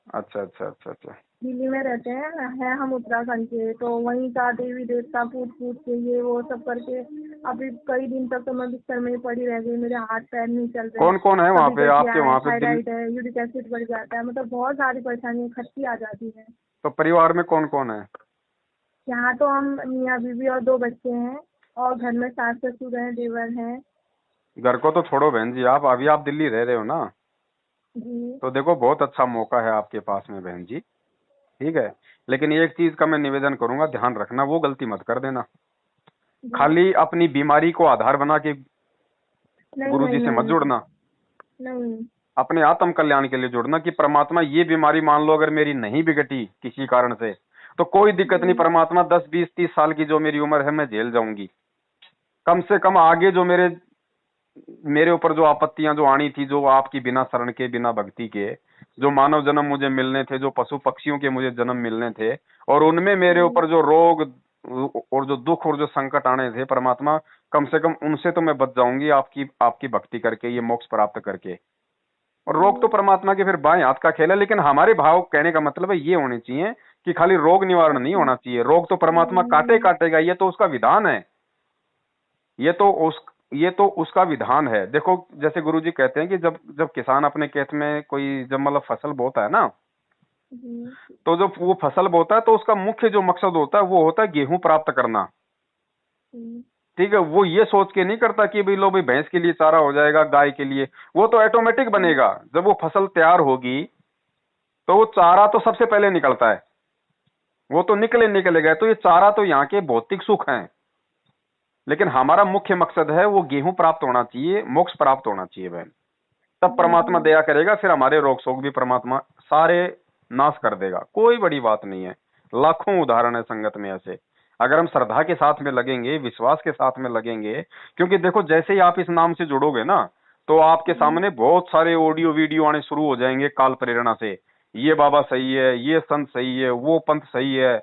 S1: अच्छा अच्छा अच्छा अच्छा।
S3: दिल्ली में रहते हैं हम उत्तराखंड के। तो वहीं का देवी देवता पूछ पूछ के ये वो सब करके अभी कई दिन तक तो मैं बिस्तर में ही पड़ी रह गई। मेरे हाथ पैर नहीं चल रहे।
S1: कौन कौन है वहाँ पे आपके? वहाँ पे
S3: थायराइड है, यूरिक एसिड बढ़ जाता है, मतलब बहुत सारी परेशानियाँ इकट्ठी आ जाती है।
S1: तो परिवार में कौन कौन है?
S3: यहाँ तो हम मियाँ बीवी और 2 बच्चे हैं, और घर में सास ससुर हैं, देवर हैं।
S1: घर को तो छोड़ो बहन जी, आप अभी आप दिल्ली रह रहे हो ना,
S3: जी।
S1: तो देखो बहुत अच्छा मौका है आपके पास में बहन जी, ठीक है। लेकिन एक चीज का मैं निवेदन करूंगा, ध्यान रखना, वो गलती मत कर देना। खाली अपनी बीमारी को आधार बना के
S3: नहीं
S1: गुरुजी
S3: नहीं
S1: से मत
S3: नहीं
S1: जुड़ना।
S3: नहीं।
S1: अपने आत्म कल्याण के लिए जुड़ना कि परमात्मा ये बीमारी मान लो अगर मेरी नहीं बिगटी किसी कारण से तो कोई दिक्कत नहीं, परमात्मा 10 20 30 साल की जो मेरी उम्र है मैं झेल जाऊंगी, कम से कम आगे जो मेरे मेरे ऊपर जो आपत्तियां जो आनी थी, जो आपकी बिना शरण के बिना भक्ति के जो मानव जन्म मुझे मिलने थे, जो पशु पक्षियों के मुझे जन्म मिलने थे, और उनमें मेरे ऊपर जो रोग और जो दुख और जो संकट आने थे, परमात्मा कम से कम उनसे तो मैं बच जाऊंगी आपकी आपकी भक्ति करके, ये मोक्ष प्राप्त करके। और रोग तो परमात्मा के फिर बाएं हाथ का खेल है, लेकिन हमारे भाव कहने का मतलब है ये होने चाहिए कि खाली रोग निवारण नहीं होना चाहिए, रोग तो परमात्मा काटे काटेगा, ये तो उसका विधान है, ये तो उसका विधान है। देखो जैसे गुरुजी कहते हैं कि जब जब किसान अपने खेत में कोई जब मतलब फसल बोता है ना, तो जब वो फसल बोता है तो उसका मुख्य जो मकसद होता है वो होता है गेहूं प्राप्त करना। ठीक है, वो ये सोच के नहीं करता कि भाई लो भाई भैंस के लिए चारा हो जाएगा, गाय के लिए, वो तो ऑटोमेटिक बनेगा। जब वो फसल तैयार होगी तो वो चारा तो सबसे पहले निकलता है, वो तो निकलेगा। तो ये चारा तो यहाँ के भौतिक सुख हैं, लेकिन हमारा मुख्य मकसद है वो गेहूं प्राप्त होना चाहिए, मोक्ष प्राप्त होना चाहिए बहन। तब परमात्मा दया करेगा, फिर हमारे रोग शोक भी परमात्मा सारे नाश कर देगा, कोई बड़ी बात नहीं है। लाखों उदाहरण है संगत में ऐसे, अगर हम श्रद्धा के साथ में लगेंगे, विश्वास के साथ में लगेंगे। क्योंकि देखो जैसे ही आप इस नाम से जुड़ोगे ना, तो आपके सामने बहुत सारे ऑडियो वीडियो आने शुरू हो जाएंगे काल प्रेरणा से, ये बाबा सही है, ये संत सही है, वो पंथ सही है।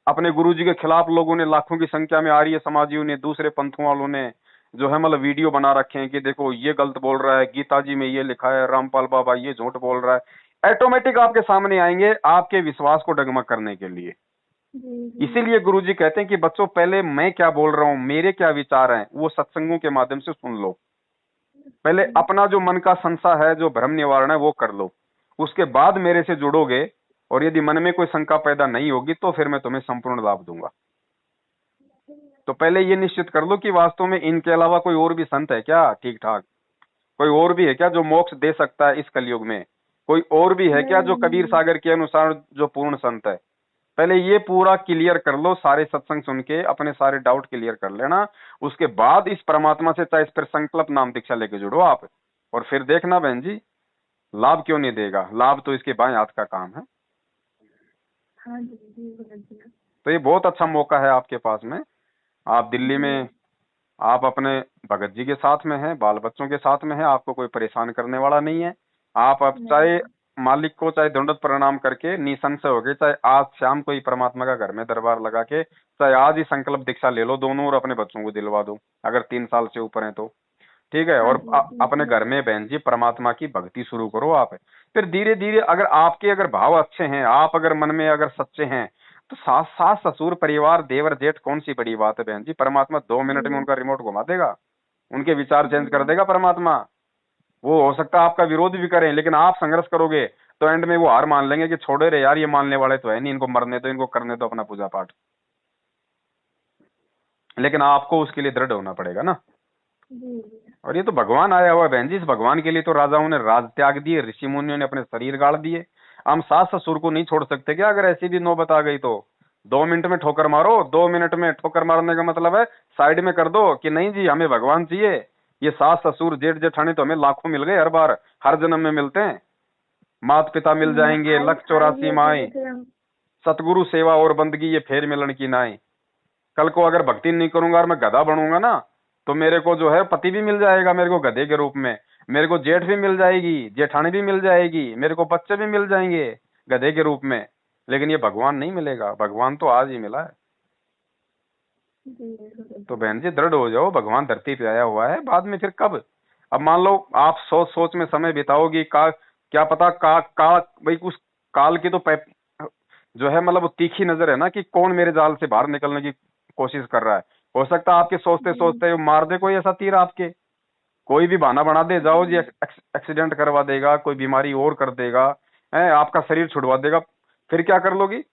S1: अपने गुरुजी के खिलाफ लोगों ने लाखों की संख्या में आर्य समाजियों ने, दूसरे पंथों वालों ने जो है मतलब वीडियो बना रखे हैं कि देखो ये गलत बोल रहा है, गीता जी में ये लिखा है, रामपाल बाबा ये झूठ बोल रहा है। ऑटोमेटिक आपके सामने आएंगे आपके विश्वास को डगमग करने के लिए। इसीलिए गुरुजी कहते हैं कि बच्चों पहले मैं क्या बोल रहा हूं, मेरे क्या विचार हैं, वो सत्संगों के माध्यम से सुन लो। पहले अपना जो मन का संशय है, जो भ्रम निवारण है, वो कर लो। उसके बाद मेरे से जुड़ोगे, और यदि मन में कोई शंका पैदा नहीं होगी तो फिर मैं तुम्हें संपूर्ण लाभ दूंगा। तो पहले ये निश्चित कर लो कि वास्तव में इनके अलावा कोई और भी संत है क्या ठीक ठाक, कोई और भी है क्या जो मोक्ष दे सकता है इस कलयुग में, कोई और भी है क्या जो कबीर सागर के अनुसार जो पूर्ण संत है। पहले ये पूरा क्लियर कर लो, सारे सत्संग सुन के अपने सारे डाउट क्लियर कर लेना। उसके बाद इस परमात्मा से चाहे इस पर संकल्प नाम दीक्षा लेके जुड़ो आप, और फिर देखना बहन जी लाभ क्यों नहीं देगा, लाभ तो इसके बाएं हाथ का काम है।
S3: हाँ जी।
S1: तो ये बहुत अच्छा मौका है आपके पास में। आप दिल्ली में आप अपने भगत जी के साथ में हैं, बाल बच्चों के साथ में हैं, आपको कोई परेशान करने वाला नहीं है। आप अब चाहे मालिक को चाहे दंडवत प्रणाम करके निसंशय हो गए, चाहे आज शाम को ही परमात्मा का घर में दरबार लगा के चाहे आज ही संकल्प दीक्षा ले लो दोनों, और अपने बच्चों को दिलवा दो अगर 3 साल से ऊपर है तो। ठीक है, और अपने घर में बहन जी परमात्मा की भक्ति शुरू करो आप। फिर धीरे धीरे अगर आपके अगर भाव अच्छे हैं, आप अगर मन में अगर सच्चे हैं, तो सास सास ससुर परिवार देवर जेठ कौन सी बड़ी बात है बहन जी। परमात्मा 2 मिनट में उनका रिमोट घुमा देगा, उनके विचार चेंज कर देगा परमात्मा। वो हो सकता है आपका विरोध भी करें, लेकिन आप संघर्ष करोगे तो एंड में वो हार मान लेंगे कि छोड़े रे यार, ये मानने वाले तो है नहीं, इनको मरने दो, इनको करने दो अपना पूजा पाठ। लेकिन आपको उसके लिए दृढ़ होना पड़ेगा ना। और ये तो भगवान आया हुआ है बहन जी, इस भगवान के लिए तो राजाओं ने राज त्याग दिए, ऋषि मुनियों ने अपने शरीर गाड़ दिए। हम सास ससुर को नहीं छोड़ सकते क्या? अगर ऐसी भी नौबत आ गई तो 2 मिनट में ठोकर मारो। 2 मिनट में ठोकर मारने का मतलब है साइड में कर दो कि नहीं जी हमें भगवान चाहिए। ये सास ससुर जेठ जेठानी तो हमें लाखों मिल गए, हर बार हर जन्म में मिलते हैं। माता पिता मिल जाएंगे, 184 माए, सतगुरु सेवा और बंदगी ये फेर मिलन की नाई। कल को अगर भक्ति नहीं करूंगा और मैं गधा बनूंगा ना, तो मेरे को जो है पति भी मिल जाएगा मेरे को गधे के रूप में, मेरे को जेठ भी मिल जाएगी, जेठानी भी मिल जाएगी, मेरे को बच्चे भी मिल जाएंगे गधे के रूप में। लेकिन ये भगवान नहीं मिलेगा, भगवान तो आज ही मिला है। तो बहन जी दृढ़ हो जाओ, भगवान धरती पे आया हुआ है, बाद में फिर कब। अब मान लो आप सोच सोच में समय बिताओगी, क्या पता भाई उस काल की तो जो है मतलब तीखी नजर है ना कि कौन मेरे जाल से बाहर निकलने की कोशिश कर रहा है। हो सकता है आपके सोचते सोचते मार दे कोई ऐसा तीर आपके, कोई भी बहाना बना दे, जाओ जी एक्सीडेंट करवा देगा, कोई बीमारी और कर देगा, है आपका शरीर छुड़वा देगा, फिर क्या कर लोगी?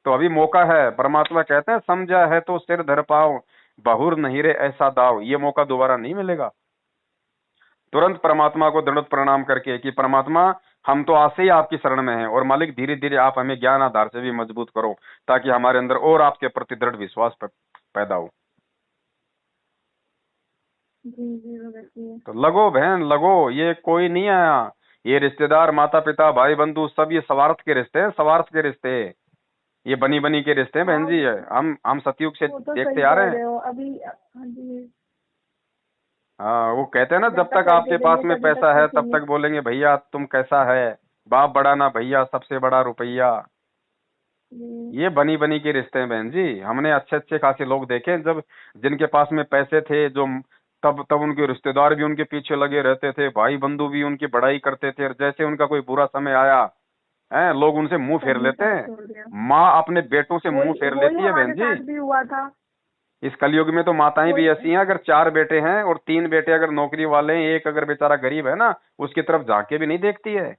S1: तो अभी मौका है। परमात्मा कहते हैं समझा है तो सिर धर पाओ, बहुर नहीं रे ऐसा दाव। ये मौका दोबारा नहीं मिलेगा। तुरंत परमात्मा को दंडवत प्रणाम करके कि परमात्मा हम तो आज से ही आपकी शरण में हैं, और मालिक धीरे धीरे आप हमें ज्ञान आधार से भी मजबूत करो ताकि हमारे अंदर और आपके प्रति दृढ़ विश्वास पैदा हो।
S3: जी जी भगत जी।
S1: तो लगो बहन लगो, ये कोई नहीं आया, ये रिश्तेदार माता पिता भाई बंधु सब ये स्वार्थ के रिश्ते हैं, स्वार्थ के रिश्ते, ये बनी बनी के रिश्ते हैं बहन
S3: हाँ
S1: जी। हम सतयुग से
S3: वो तो
S1: देखते
S3: सही
S1: आ
S3: कह
S1: रहे हैं।
S3: रहे हो अभी। हाँ जी।
S1: हाँ, वो कहते हैं ना,
S3: जब
S1: जब
S3: तक
S1: तक
S3: करके
S1: आपके पास
S3: देंगे
S1: में
S3: तभी तक
S1: पैसा है
S3: खुशी
S1: तब
S3: नहीं।
S1: तक बोलेंगे भैया तुम कैसा है, बाप बड़ा ना भैया, सबसे बड़ा रुपया।
S3: जी
S1: ये बनी बनी के रिश्ते हैं बहन जी। हमने अच्छे अच्छे खासे लोग देखे जब, जिनके पास में पैसे थे, जो तब तब उनके रिश्तेदार भी उनके पीछे लगे रहते थे, भाई बंधु भी उनकी बड़ाई करते थे, और जैसे उनका कोई बुरा समय आया है, लोग उनसे मुंह फेर
S3: तभी
S1: लेते
S3: साथ
S1: हैं।
S3: छोड़ दिया।
S1: माँ अपने बेटों से मुंह
S3: वही
S1: फेर
S3: वही
S1: लेती है बहन
S3: हमारे
S1: जी।
S3: साथ भी हुआ था।
S1: इस कलयुग में तो माताएं भी
S3: वही
S1: ऐसी हैं, अगर 4 बेटे हैं और 3 बेटे अगर नौकरी वाले हैं, एक अगर बेचारा गरीब है ना, उसकी तरफ झांक के भी नहीं देखती है।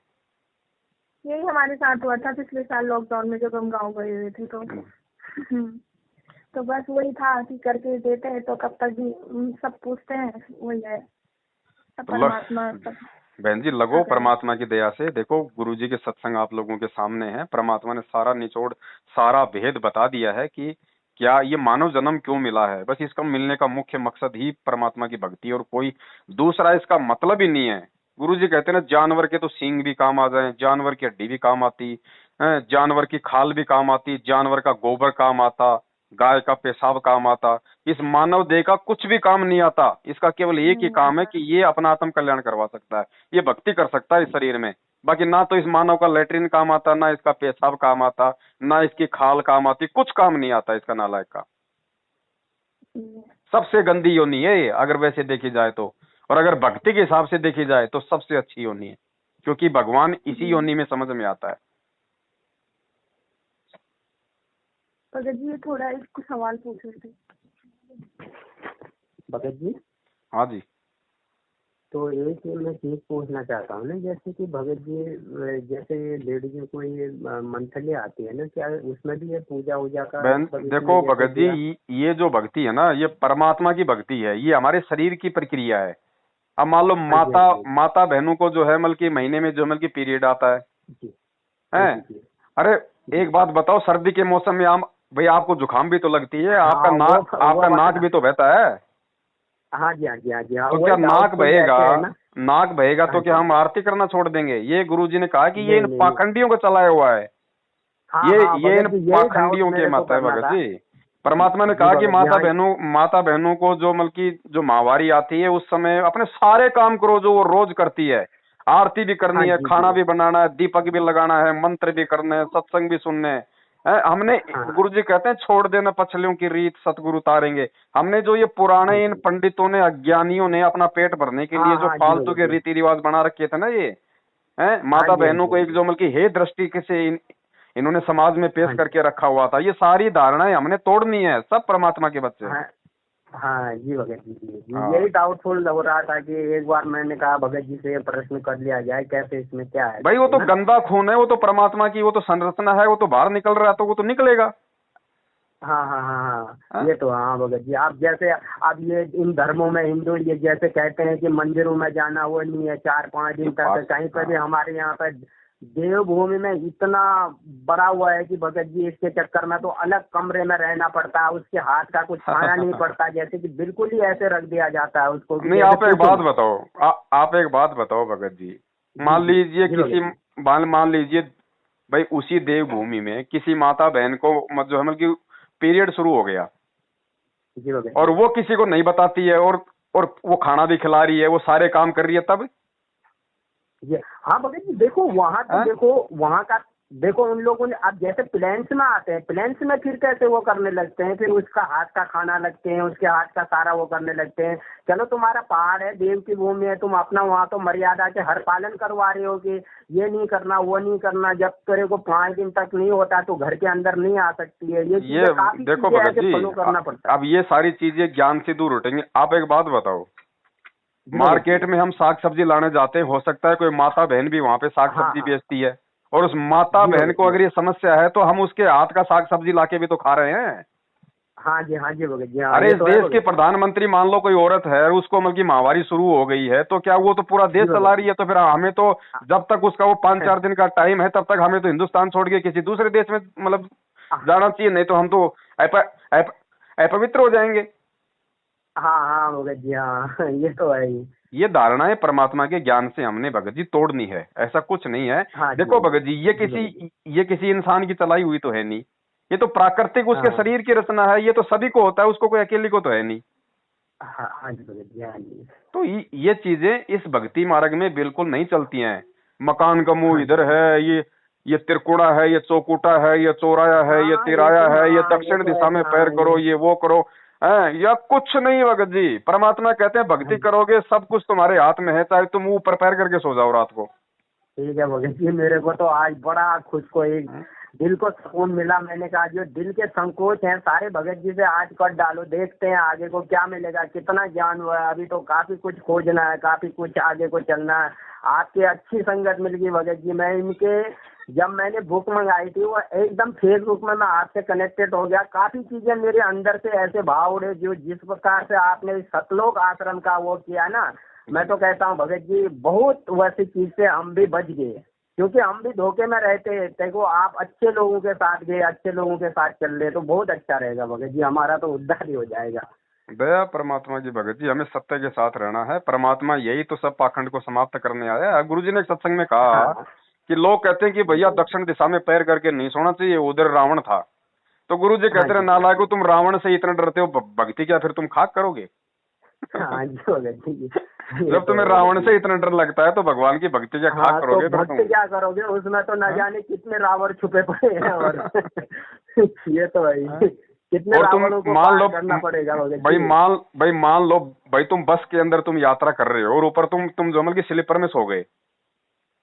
S3: यही हमारे साथ हुआ था पिछले साल लॉकडाउन में जब हम गाँव गए हुए थे तो। तो बस वही था कि करके देते हैं तो कब तक भी सब पूछते हैं, वही है सब
S1: तो
S3: परमात्मा सब।
S1: बहन जी लगो परमात्मा की दया से। देखो गुरुजी के सत्संग आप लोगों के सामने है, परमात्मा ने सारा निचोड़, सारा भेद बता दिया है कि क्या ये मानव जन्म क्यों मिला है। बस इसका मिलने का मुख्य मकसद ही परमात्मा की भक्ति है, और कोई दूसरा इसका मतलब ही नहीं है। गुरुजी कहते हैं ना, जानवर के तो सींग भी काम आ जाए, जानवर की हड्डी भी काम आती है, जानवर की खाल भी काम आती, जानवर का गोबर काम आता, गाय का पेशाब काम आता। इस मानव देह का कुछ भी काम नहीं आता, इसका केवल एक ही
S3: नहीं
S1: काम है
S3: आता।
S1: कि ये अपना आत्म कल्याण करवा सकता है, ये भक्ति कर सकता है इस शरीर में। बाकी ना तो इस मानव का लेटरिन काम आता, ना इसका पेशाब काम आता, ना इसकी खाल काम आती, कुछ काम नहीं आता इसका नालायक का। सबसे गंदी योनि है ये, अगर वैसे देखी जाए तो। और अगर भक्ति के हिसाब से देखी जाए तो सबसे अच्छी योनि है, क्योंकि भगवान इसी योनि में समझ में आता है।
S3: भगत जी थोड़ा एक सवाल पूछ रहे थे।
S2: भगत जी
S1: हाँ जी।
S2: तो एक मैं चीज पूछना चाहता हूँ ना, जैसे कि भगत जी जैसे लेडीज को ये मंथली आती है ना, क्या उसमें भी ये पूजा वूजा का
S1: बहन
S2: मतलब
S1: देखो
S2: इसमें जैसे
S1: भगत जी, ये जो भक्ति है ना, ये परमात्मा की भक्ति है, ये हमारे शरीर की प्रक्रिया है। अब मान लो
S2: हाँ जी, हाँ जी,
S1: माता बहनों को जो है मतलब कि महीने में जो मतलब कि पीरियड आता है
S2: जी, हाँ
S1: हैं?
S2: जी, जी,
S1: अरे एक बात बताओ, सर्दी के मौसम में आम भाई आपको जुकाम भी तो लगती है,
S2: हाँ
S1: आपका
S2: वो
S1: नाक
S2: बता।
S1: भी तो बहता है।
S2: हाँ जी, हाँ जी, हाँ जी, हाँ
S1: तो क्या
S2: वही
S1: नाक
S2: डाउटफुल
S1: बहेगा,
S2: रहते हैं ना।
S1: नाक बहेगा
S2: हाँ
S1: तो क्या
S2: जी,
S1: हम आरती करना छोड़ देंगे? ये गुरुजी ने कहा कि ये
S2: नहीं
S1: इन
S2: नहीं,
S1: पाखंडियों को चलाया हुआ है,
S2: हाँ हाँ
S1: ये इन
S2: भगत जी यही डाउट
S1: पाखंडियों के
S2: मेरे को
S1: मत है
S2: करना
S1: भगत
S2: था।
S1: जी। परमात्मा ने
S2: जी
S1: कहा कि
S2: भगत जी, हाँ
S1: माता बहनों को जो मतलब की जो माहवारी आती है उस समय अपने सारे काम करो जो वो रोज करती है। आरती भी
S2: हाँ
S1: करनी है,
S2: जी, जी,
S1: खाना भी बनाना है, दीपक भी लगाना है, मंत्र भी करने हैं, सत्संग भी सुनने हैं। हमने,
S2: हाँ
S1: गुरुजी कहते हैं छोड़ देना पछलियों की रीत सतगुरु उतारेंगे। हमने जो ये
S2: हाँ
S1: पुराने इन
S2: जी,
S1: पंडितों ने, अज्ञानियों ने अपना पेट भरने के लिए
S2: हाँ
S1: जो
S2: हाँ जी
S1: फालतू
S2: भगत
S1: के
S2: जी,
S1: रीति रिवाज बना रखे थे ना, ये हैं
S2: हाँ
S1: माता
S2: जी, हाँ
S1: बहनों
S2: जी,
S1: को
S2: हाँ
S1: एक
S2: जी,
S1: जो मतलब की हे दृष्टि से इन्होंने समाज में पेश
S2: हाँ जी,
S1: करके रखा हुआ था, ये सारी धारणाएं हमने तोड़नी है। सब परमात्मा के बच्चे हैं।
S2: हाँ हाँ जी भगत जी, जी
S1: हाँ
S2: यही डाउटफुल हो रहा था कि एक बार मैंने कहा भगत जी से प्रश्न कर लिया जाए कैसे इसमें क्या है
S1: भाई, वो
S2: करके
S1: तो
S2: ना।
S1: गंदा खून है, वो तो परमात्मा की वो तो संरचना है, वो तो बाहर निकल रहा है तो वो तो निकलेगा।
S2: हाँ हाँ हाँ हाँ
S1: हाँ?
S2: ये तो हाँ भगत जी, आप जैसे अब ये इन धर्मों में हिंदू ये जैसे कहते हैं कि मंदिरों में जाना वो नहीं है 4-5 दिन तक, कहीं पर भी हमारे यहाँ पर देवभूमि में इतना बड़ा हुआ है कि भगत जी इसके चक्कर में तो अलग कमरे में रहना पड़ता है, उसके हाथ का कुछ खाना नहीं पड़ता, जैसे कि बिल्कुल ही ऐसे रख दिया जाता है उसको कि
S1: नहीं,
S2: जैसे
S1: आप एक
S2: पूछो
S1: बात
S2: मत।
S1: बताओ, आप एक बात बताओ भगत जी।
S2: जी
S1: मान
S2: जी
S1: लीजिए
S2: जी
S1: किसी
S2: भगत जी,
S1: मान लीजिए भाई उसी देवभूमि में किसी माता बहन को जो है मतलब कि पीरियड शुरू हो गया,
S2: जी भगत
S1: और
S2: जी,
S1: वो किसी को नहीं बताती है, और वो खाना भी खिला रही है, वो सारे काम कर रही है, तब
S2: ये हाँ भगत जी देखो वहाँ तो
S1: हाँ?
S2: देखो वहाँ का देखो उन लोगों ने अब जैसे प्लेन्स में आते हैं, प्लेन्स में फिर कैसे वो करने लगते हैं, फिर उसका हाथ का खाना लगते हैं, उसके हाथ का सारा वो करने लगते हैं। चलो तुम्हारा पहाड़ है, देव की भूमि है, तुम अपना वहाँ तो मर्यादा के हर पालन करवा रहे हो कि ये नहीं करना वो नहीं करना, जब तेरे को 5 दिन तक नहीं होता तो घर के अंदर नहीं आ सकती है, ये
S1: ये
S2: चीजें काफी
S1: देखो
S2: चीजें
S1: भगत
S2: ऐसे
S1: जी,
S2: फॉलो करना पड़ता है।
S1: अब ये सारी चीजें ज्ञान से दूर उठेंगे। आप एक बात बताओ,
S2: जी भगत जी,
S1: मार्केट में हम साग सब्जी लाने जाते हैं, हो सकता है कोई माता बहन भी वहां पे साग
S2: हाँ
S1: सब्जी
S2: हाँ
S1: बेचती है, और उस माता
S2: जी
S1: बहन
S2: भगत
S1: को
S2: जी,
S1: अगर ये समस्या है तो हम उसके हाथ का साग सब्जी लाके भी तो खा रहे हैं।
S2: हाँ जी, हाँ जी भगत जी, हाँ
S1: अरे
S2: ये
S1: इस
S2: तो है
S1: देश की
S2: भगत जी,
S1: प्रधानमंत्री मान लो कोई औरत है, उसको मतलब की माहवारी शुरू हो गई है, तो क्या वो तो पूरा
S2: जी
S1: देश चला
S2: भगत
S1: रही
S2: जी,
S1: है? तो फिर हमें तो, जब तक उसका वो 5-4 दिन का टाइम है तब तक हमें तो हिंदुस्तान छोड़ के किसी दूसरे देश में मतलब जाना चाहिए, नहीं तो हम तो अपवित्र हो जाएंगे।
S2: हाँ हाँ भगत जी, हाँ ये तो है ही।
S1: ये धारणाएं परमात्मा के ज्ञान से हमने भगत जी तोड़नी है, ऐसा कुछ नहीं है।
S2: हाँ जी
S1: देखो भगत जी,
S2: जी भगत जी।
S1: ये किसी इंसान की चलाई हुई तो है नहीं, ये तो प्राकृतिक उसके
S2: हाँ
S1: शरीर की रचना है, ये तो सभी को होता है, उसको कोई अकेले को तो है नहीं।
S2: हाँ हाँ जी भगत जी, हाँ जी।
S1: तो ये चीजें इस भक्ति मार्ग में बिल्कुल नहीं चलती हैं। मकान का मुंह
S2: हाँ
S1: इधर
S2: जी
S1: है, ये त्रिकोणा है, ये चौकुटा है, ये चौराया है, ये
S2: हाँ,
S1: तिराया है, ये
S2: ये
S1: दक्षिण
S2: तो है
S1: दिशा
S2: कि
S1: में पैर
S2: हाँ
S1: करो,
S2: ये।
S1: ये वो करो है, या कुछ नहीं भगत जी। परमात्मा कहते हैं
S2: हाँ
S1: भक्ति
S2: जी,
S1: करोगे सब कुछ तुम्हारे हाथ में है, चाहे तुम ऊपर पैर करके सो जाओ रात को।
S2: ठीक है भगत जी, मेरे को तो आज बड़ा खुश को एक
S1: हम्म।
S2: दिल को सुकून मिला। मैंने कहा जो दिल के संकोच हैं सारे भगत जी से आज कट डालो, देखते हैं आगे को क्या मिलेगा, कितना ज्ञान हुआ है। अभी तो काफी कुछ खोजना है, काफी कुछ आगे को चलना है। आपकी अच्छी संगत मिल गई भगत जी। मैं इनके जब मैंने बुक मंगाई थी वो एकदम फेसबुक में मैं आपसे कनेक्टेड हो गया। काफी चीजें मेरे अंदर से ऐसे भाव उड़े, जो जिस प्रकार से आपने इस सतलोक आश्रम का वो किया ना, मैं तो कहता हूँ भगत जी बहुत वैसी चीज से हम भी बच गए, क्योंकि हम भी धोखे में रहते हैं। देखो आप अच्छे लोगों के साथ गए, अच्छे लोगों के साथ चल रहे, तो बहुत अच्छा रहेगा भगत जी, हमारा तो उद्धार ही हो जाएगा।
S1: दया परमात्मा की भगत जी, हमें सत्य के साथ रहना है। परमात्मा यही तो सब पाखंड को समाप्त करने आया है। गुरु जी ने एक सत्संग में कहा
S2: हाँ
S1: कि लोग कहते हैं कि भैया दक्षिण दिशा में पैर करके नहीं सोना चाहिए, उधर रावण था। तो गुरु जी
S2: हाँ
S1: कहते रहे,
S2: जी
S1: नालायको तुम रावण से इतना डरते हो, भक्ति क्या फिर तुम खाक करोगे?
S2: हाँ जी भगत जी, ये
S1: जब
S2: तो
S1: तुम्हें
S2: है
S1: रावण
S2: भगत
S1: से
S2: जी।
S1: इतना डर लगता है तो भगवान की भक्ति क्या खाक
S2: हाँ तो
S1: करोगे फिर तुम?
S2: भक्त क्या करोगे, उसमें तो न
S1: हाँ?
S2: जाने कितने रावण छुपे पड़े हैं और ये तो है
S1: हाँ?
S2: ही। कितने
S1: और तुम
S2: रावणों को
S1: मान लो
S2: पार करना पड़ेगा भगत
S1: भाई,
S2: जी।
S1: मान लो भाई, तुम बस के अंदर तुम यात्रा कर रहे हो और ऊपर तुम जमल की स्लीपर में सो गए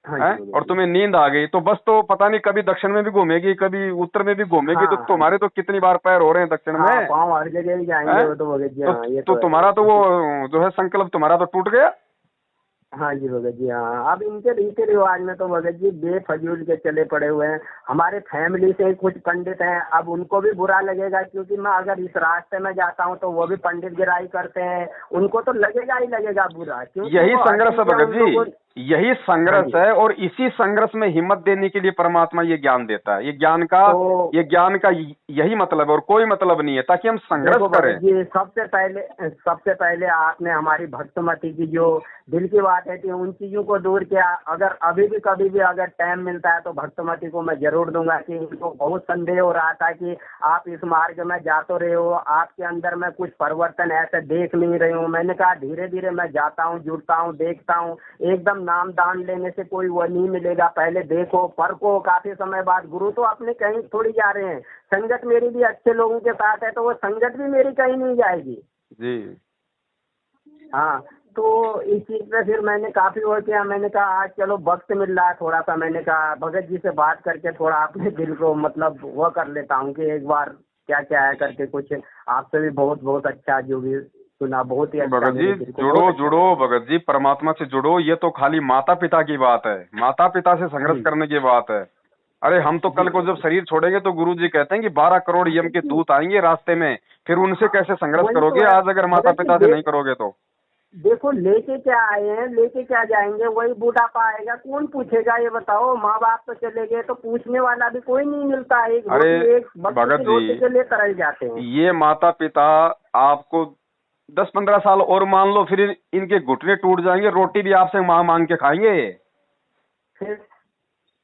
S2: हाँ
S1: हैं,
S2: जी भगत
S1: और
S2: जी।
S1: तुम्हें नींद आ गई, तो बस तो पता नहीं कभी दक्षिण में भी घूमेगी, कभी उत्तर में भी घूमेगी, तो
S2: हाँ
S1: तुम्हारे तो कितनी बार पैर हो रहे हैं दक्षिण
S2: हाँ,
S1: में
S2: पाँव हर जगह ही जाएंगे
S1: हैं?
S2: वो तो भगत जी,
S1: तो
S2: हाँ ये
S1: तो
S2: तो है
S1: तुम्हारा तो
S2: भगत
S1: वो
S2: जी।
S1: जो है संकल्प तुम्हारा तो टूट गया।
S2: हाँ जी भगत जी, हाँ अब इनके रीति रिवाज में तो भगत जी बेफजूल के चले पड़े हुए हैं। हमारे फैमिली से ही कुछ पंडित हैं, अब उनको भी बुरा लगेगा, क्योंकि मैं अगर इस रास्ते में जाता हूँ तो वो भी पंडित गिराई करते हैं, उनको तो लगेगा ही लगेगा बुरा, क्योंकि
S1: यही
S2: वो हर
S1: संघर्ष है
S2: चीजें
S1: भगत
S2: उन लोगों।
S1: जी, यही
S2: हाँ
S1: संघर्ष
S2: जी।
S1: है, और इसी संघर्ष में हिम्मत देने के लिए परमात्मा ये ज्ञान देता है।
S2: तो
S1: ये ज्ञान का यही मतलब है, और कोई मतलब नहीं है, ताकि हम संघर्ष
S2: देखो
S1: करें।
S2: भगत जी, सबसे पहले आपने हमारी भक्तमती की जो दिल की बात है कि उन चीजों को दूर किया। अगर अभी भी कभी भी अगर टाइम मिलता है तो भक्तमती को मैं जरूर दूंगा, कि इनको बहुत संदेह हो रहा था कि आप इस मार्ग में जा तो रहे हो, आपके अंदर में कुछ परिवर्तन ऐसे देख नहीं रही हूँ। मैंने कहा धीरे धीरे मैं जाता हूँ, जुड़ता हूँ, देखता हूँ, एकदम नाम दान लेने से कोई वो नहीं मिलेगा। पहले देखो परखो, काफी समय बाद गुरु तो अपने कहीं थोड़ी जा रहे हैं, संगत मेरी भी अच्छे लोगों के साथ है, तो वो संगत भी मेरी कहीं नहीं जाएगी।
S1: जी
S2: हाँ, तो इस चीज पे फिर मैंने काफी वो किया। मैंने कहा आज चलो वक्त मिल रहा है थोड़ा सा, मैंने कहा भगत जी से बात करके थोड़ा अपने दिल को मतलब वो कर लेता हूँ कि एक बार क्या क्या है करके। कुछ आपसे भी बहुत बहुत अच्छा जो भी सुना, बहुत ही अच्छा
S1: भगत जी,
S2: मेरे दिल को
S1: जुड़ो
S2: बहुत अच्छा
S1: जुड़ो
S2: लगा।
S1: भगत जी, परमात्मा से जुड़ो। ये तो खाली माता पिता की बात है, माता पिता से संघर्ष
S2: जी
S1: करने की बात है। अरे हम तो
S2: जी
S1: कल को जब शरीर छोड़ेंगे तो गुरु जी कहते हैं कि 12 करोड़ यम के दूत आएंगे रास्ते में, फिर उनसे कैसे संघर्ष
S2: वही तो
S1: करोगे
S2: है
S1: आज अगर माता
S2: भगत
S1: पिता
S2: जी।
S1: से नहीं करोगे तो?
S2: देखो लेके क्या आए हैं, लेके क्या जाएंगे, वही बुढ़ापा आएगा, कौन पूछेगा ये बताओ। माँ बाप तो चले गए तो पूछने वाला भी कोई नहीं मिलता। एक
S1: अरे
S2: रोटी, एक वक्त
S1: भगत
S2: की
S1: जी,
S2: रोटी के लिए तरस जाते हैं।
S1: ये माता पिता आपको 10-15 साल और मान लो, फिर इनके घुटने टूट जाएंगे, रोटी भी आपसे मांग मांग के खाएंगे।
S2: फिर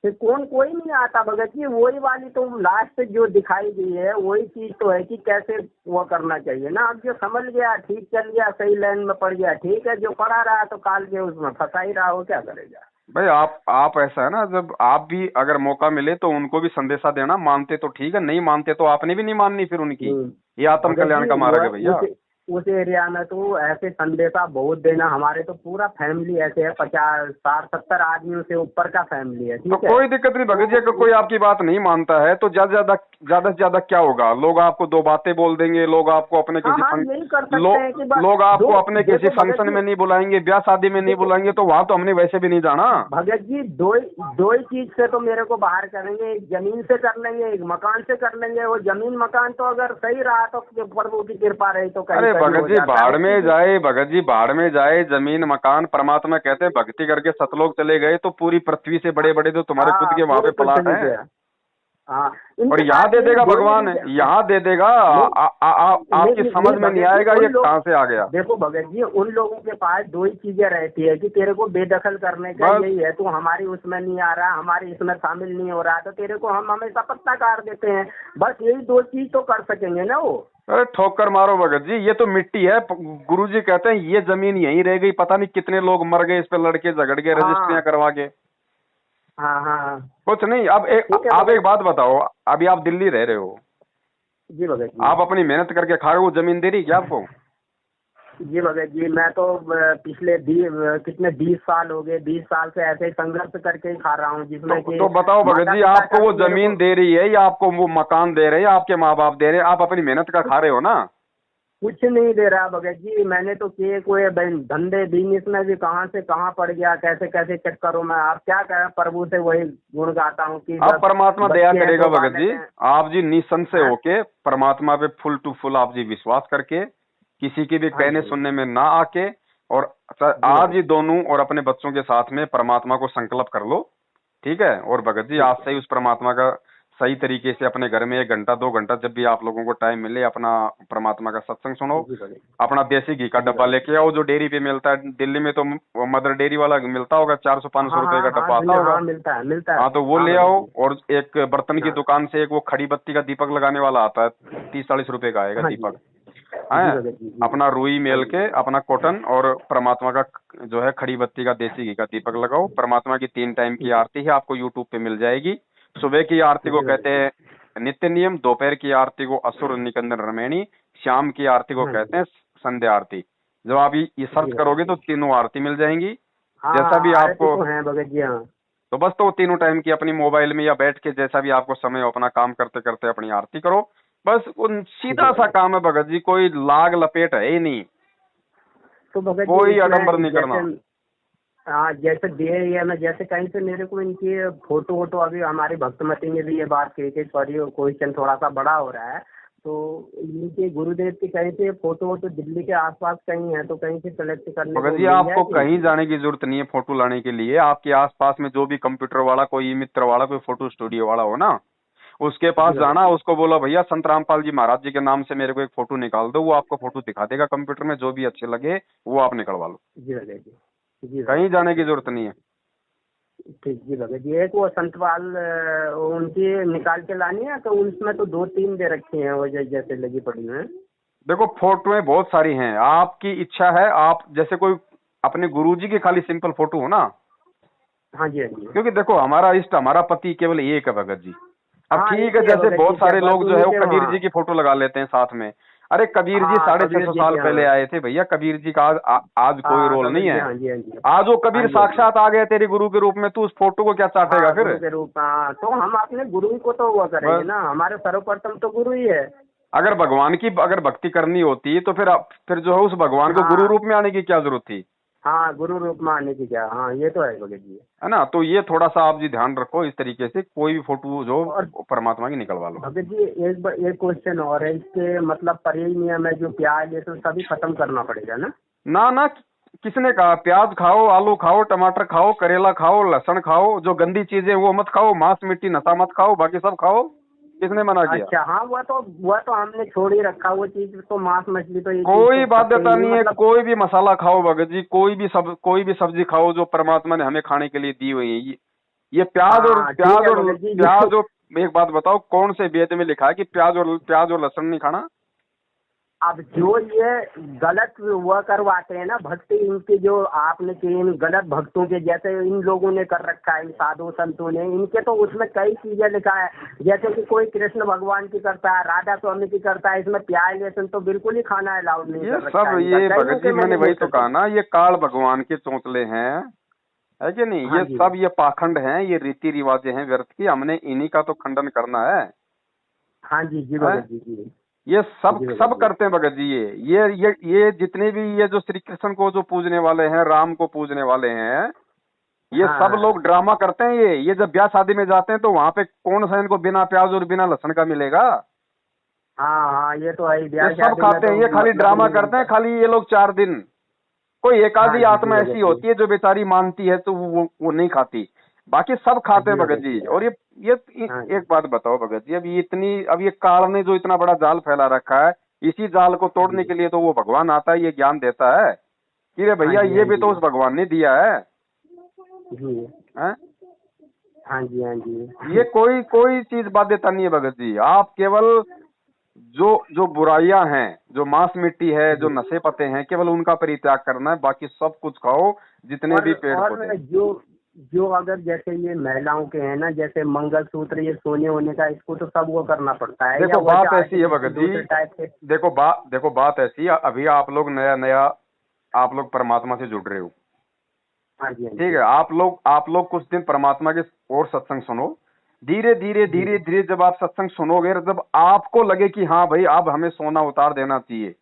S2: फिर कोई नहीं आता भगत जी। वही वाली तो लास्ट जो दिखाई गई है वही चीज तो है कि कैसे वो करना चाहिए ना। अब जो समझ गया ठीक चल गया, सही लाइन में पड़ गया ठीक है, जो पड़ा रहा तो काल के उसमें फंसा ही रहा हो, क्या करेगा।
S1: भाई आप ऐसा है ना, जब आप भी अगर मौका मिले तो उनको भी संदेशा देना, मानते तो ठीक है, नहीं मानते तो आपने भी नहीं माननी फिर उनकी। ये आत्म
S2: भगत
S1: कल्याण
S2: जी
S1: का मार्ग है भैया।
S2: उस एरिया में तो ऐसे संदेशा बहुत देना। हमारे तो पूरा फैमिली ऐसे है, 50 60 70 आदमियों से ऊपर का फैमिली है,
S1: तो
S2: ठीक है।
S1: कोई दिक्कत नहीं भगत जी, अगर कोई आपकी बात नहीं मानता है तो ज्यादा से ज्यादा क्या होगा, लोग आपको दो बातें बोल देंगे, लोग आपको अपने
S2: हाँ
S1: किसी
S2: हाँ यही कर सकते हैं कि बस
S1: लोग आपको
S2: दो,
S1: अपने किसी
S2: देखो भगत
S1: फंक्शन
S2: जी,
S1: में नहीं बुलाएंगे, ब्याह शादी में नहीं
S2: देखो
S1: बुलाएंगे, तो वहां तो हमने वैसे भी नहीं जाना।
S2: भगत जी दो ही चीज से तो मेरे को बाहर करेंगे, एक जमीन से कर लेंगे, एक मकान से कर लेंगे। वो जमीन मकान तो अगर सही रहा तो प्रभु की कृपा रही तो कहीं
S1: अरे
S2: कहीं
S1: भगत
S2: हो
S1: जी
S2: जाता
S1: बाढ़
S2: है।
S1: में जाए, भगत जी बाढ़ में जाए, जमीन मकान, परमात्मा कहते हैं भक्ति करके सतलोक चले गए तो पूरी पृथ्वी से बड़े बड़े जो तुम्हारे खुद
S2: हाँ
S1: के वहां पे
S2: पूरे
S1: प्लाट
S2: पृथ्वी
S1: हैं।
S2: पे हाँ
S1: और यहाँ दे देगा भगवान, यहाँ दे देगा। आपकी समझ में नहीं आएगा ये कहाँ से आ गया।
S2: देखो भगत जी, उन लोगों के पास दो ही चीजें रहती है कि तेरे को बेदखल करने का यही है, तू हमारी उसमें नहीं आ रहा, हमारी इसमें शामिल नहीं हो रहा, तो तेरे को हम हमेशा पत्ता काट देते हैं। बस यही दो चीज तो कर सकेंगे ना वो।
S1: अरे ठोकर मारो भगत जी, ये तो मिट्टी है। गुरुजी कहते हैं ये जमीन यहीं रह गई, पता नहीं कितने लोग मर गए इस पे लड़के झगड़ के, रजिस्ट्रियां करवा के।
S2: हाँ हाँ
S1: कुछ नहीं। अब आप एक बात बताओ, अभी आप दिल्ली रह रहे हो
S2: जी भगत जी,
S1: आप अपनी मेहनत करके खा रहे हो, जमीन दे रही क्या आपको?
S2: जी भगत जी, मैं तो पिछले 20 साल हो गए, 20 साल से ऐसे ही संघर्ष करके ही खा रहा हूँ, जिसमें कि
S1: तो बताओ भगत जी, आपको वो जमीन दे रही है या आपको वो मकान दे रहे हैं, आपके माँ बाप दे रहे हैं, आप अपनी मेहनत का खा रहे हो ना?
S2: कुछ नहीं दे रहा भगत जी। मैंने तो किए कोई धंधे बिजनेस में भी कहाँ से कहाँ पड़ गया, कैसे कैसे चक्करों में। आप क्या करें, प्रभु से वही गुण गाता हूँ कि
S1: आप परमात्मा दया करेगा भगत जी। आप जी निसंशय होके परमात्मा पे फुल टू फुल आप जी विश्वास करके, किसी के भी कहने सुनने में ना आके, और आज ही दोनों और अपने बच्चों के साथ में परमात्मा को संकल्प कर लो, ठीक है? और भगत जी आज से ही उस परमात्मा का सही तरीके से अपने घर में 1 घंटा 2 घंटा जब भी आप लोगों को टाइम मिले, अपना परमात्मा का सत्संग सुनो। अपना देसी घी का डब्बा लेके आओ, जो डेयरी पे मिलता है। दिल्ली में तो मदर डेयरी वाला मिलता होगा, 400-500 रुपए का डब्बा आता होगा।
S2: मिलता है।
S1: हाँ, तो वो ले आओ। और एक बर्तन की दुकान से एक वो खड़ी बत्ती का दीपक लगाने वाला आता है, 30-40 रुपए का आएगा दीपक। अपना रुई मेल के, अपना कॉटन, और परमात्मा का जो है खड़ी बत्ती का देसी घी का दीपक लगाओ। परमात्मा की 3 टाइम की आरती है, आपको यूट्यूब पे मिल जाएगी। सुबह की आरती को कहते हैं नित्य नियम, दोपहर की आरती को असुर निकंदन रमैनी, शाम की आरती को कहते हैं संध्या आरती। जब आप ये सर्च करोगे तो तीनों आरती मिल जाएंगी। जैसा भी आपको
S2: है भगत जी। हाँ,
S1: तो बस तो तीनों टाइम की अपनी मोबाइल में या बैठ के जैसा भी आपको समय हो, अपना काम करते करते अपनी आरती करो। बस सीधा सा काम है भगत जी, कोई लाग लपेट है ही नहीं।
S2: तो भगत
S1: कोई आडम्बर नहीं करना।
S2: हाँ, जैसे दिए में जैसे कहीं से मेरे को इनकी फोटो वोटो, अभी हमारी भक्तमती ने भी ये बात कही कि सॉरी क्वेश्चन थोड़ा सा बड़ा हो रहा है, तो इनके गुरुदेव की कहीं से फोटो वोटो दिल्ली के आसपास कहीं है तो कहीं से कलेक्ट करने
S1: भगत जी आपको कहीं जाने की जरूरत नहीं है फोटो लाने के लिए। आपके आसपास में जो भी कंप्यूटर वाला, कोई मित्र वाला, कोई फोटो स्टूडियो वाला हो ना, उसके पास जाना, उसको बोलो भैया संत रामपाल जी महाराज जी के नाम से मेरे को एक फोटो निकाल दो। वो आपको फोटो दिखा देगा कंप्यूटर में, जो भी अच्छे लगे वो आप निकलवा लो।
S2: जी
S1: कहीं जाने की जरूरत नहीं है।
S2: ठीक जी भगत जी। एक वो संतपाल उनकी निकाल के लानी है, तो उसमें तो 2-3 दे रखी हैं वो जैसे लगी पड़ी हैं।
S1: देखो फोटोएं बहुत सारी हैं, आपकी इच्छा है। आप जैसे कोई अपने गुरुजी की खाली सिंपल फोटो हो ना।
S2: हाँ जी, हाँ जी।
S1: क्योंकि देखो हमारा इष्ट, हमारा पति केवल एक है भगत जी। अब ठीक है, जैसे बहुत सारे लोग जो है वो कबीर जी की फोटो लगा लेते हैं साथ में। अरे कबीर जी 650 साल पहले आए थे भैया। कबीर जी का आज कोई रोल नहीं है। आज वो कबीर साक्षात आ गए तेरे गुरु के रूप में, तू उस फोटो को क्या चाटेगा फिर?
S2: के रूप तो हम अपने गुरु को तो वो करेंगे ना, हमारे सर्वप्रथम तो गुरु ही है।
S1: अगर भगवान की अगर भक्ति करनी होती तो फिर जो है उस भगवान को गुरु रूप में आने की क्या जरूरत थी?
S2: हाँ, गुरु रूप में आने की क्या। हाँ, ये तो है भगत जी,
S1: है ना। तो ये थोड़ा सा आप जी ध्यान रखो, इस तरीके से कोई भी फोटो जो परमात्मा की निकलवा लो।
S2: भगत जी एक क्वेश्चन और है, इसके मतलब पर्यायी नियम है जो प्याज ये तो सभी खत्म करना पड़ेगा ना?
S1: ना, किसने कहा? प्याज खाओ, आलू खाओ, टमाटर खाओ, करेला खाओ, लहसुन खाओ, जो गंदी चीजें वो मत खाओ, मांस मिट्टी नशा मत खाओ, बाकी सब खाओ। किसने मना किया?
S2: अच्छा, हाँ, वो तो हमने छोड़ ही रखा वो चीज, तो मांस मछली तो
S1: कोई बाध्यता नहीं है। कोई भी मसाला खाओ भगत जी, कोई भी सब्जी खाओ जो परमात्मा ने हमें खाने के लिए दी हुई है। ये प्याज और एक बात बताओ, कौन से वेद में लिखा है कि प्याज और लहसुन नहीं खाना?
S2: अब जो ये गलत वो करवाते हैं ना भक्ति, इनकी जो आपने की इन गलत भक्तों के, जैसे इन लोगों ने कर रखा है, साधु संतों ने, इनके तो उसमें कई चीजें लिखा है। जैसे कि कोई कृष्ण भगवान की करता है, राधा स्वामी की करता है, इसमें प्याज लहसुन तो बिल्कुल ही खाना अलाउड नहीं।
S1: ये सब ये भगत जी मैंने वही तो कहा ना, ये काल भगवान के चौंतले हैं, है कि नहीं? ये सब ये पाखंड हैं, ये रीति रिवाजें हैं व्यर्थ की। हमने इन्हीं का तो खंडन करना है।
S2: हाँ जी भगत जी।
S1: ये सब करते हैं भगत जी। ये जितने भी ये जो श्री कृष्ण को जो पूजने वाले हैं, राम को पूजने वाले हैं, ये सब लोग ड्रामा करते हैं। ये जब ब्याह शादी में जाते हैं तो वहां पे कौन सा इनको बिना प्याज और बिना लहसुन का मिलेगा?
S2: हाँ, ये तो है।
S1: ये सब खाते हैं, ये खाली ड्रामा करते हैं। खाली ये लोग 4 दिन, कोई एक आधी आत्मा ऐसी होती है जो बेचारी मानती है तो वो नहीं खाती। बाकी सब खाते हैं
S2: जी
S1: भगत जी। और ये
S2: हाँ
S1: एक बात बताओ भगत जी, अब ये काल ने जो इतना बड़ा जाल फैला रखा है, इसी जाल को तोड़ने
S2: जी
S1: के लिए तो वो भगवान आता है, ये ज्ञान देता है कि रे
S2: हाँ
S1: भैया
S2: जी
S1: ये
S2: हाँ
S1: भी
S2: जी
S1: तो उस भगवान ने दिया है।
S2: जी
S1: हैं?
S2: हाँ जी हाँ जी
S1: ये कोई चीज बाध्यता नहीं है भगत जी। आप केवल जो जो बुराइयां हैं, जो मांस मिट्टी है, जो
S2: जी।
S1: नशे पते हैं, केवल उनका परित्याग करना है, बाकी सब कुछ खाओ, जितने भी पेड़ पौधे
S2: और
S1: हैं।
S2: जो जो अगर जैसे ये महिलाओं के हैं ना, जैसे मंगलसूत्र, ये सोने होने का, इसको तो सब वो करना पड़ता है, या
S1: देखो
S2: वैसे
S1: बात ऐसी है
S2: आर्टिफिशियल
S1: भगत जी,
S2: दूसरे टाइप के?
S1: देखो बात ऐसी है, अभी आप लोग नया नया आप लोग परमात्मा से जुड़ रहे हो,
S2: हाँ जी हाँ
S1: ठीक
S2: जी
S1: है। आप लोग कुछ दिन परमात्मा के और सत्संग सुनो, धीरे धीरे
S2: जी
S1: धीरे धीरे जब आप सत्संग सुनोगे, जब आपको लगे कि हाँ भाई अब हमें सोना उतार देना चाहिए,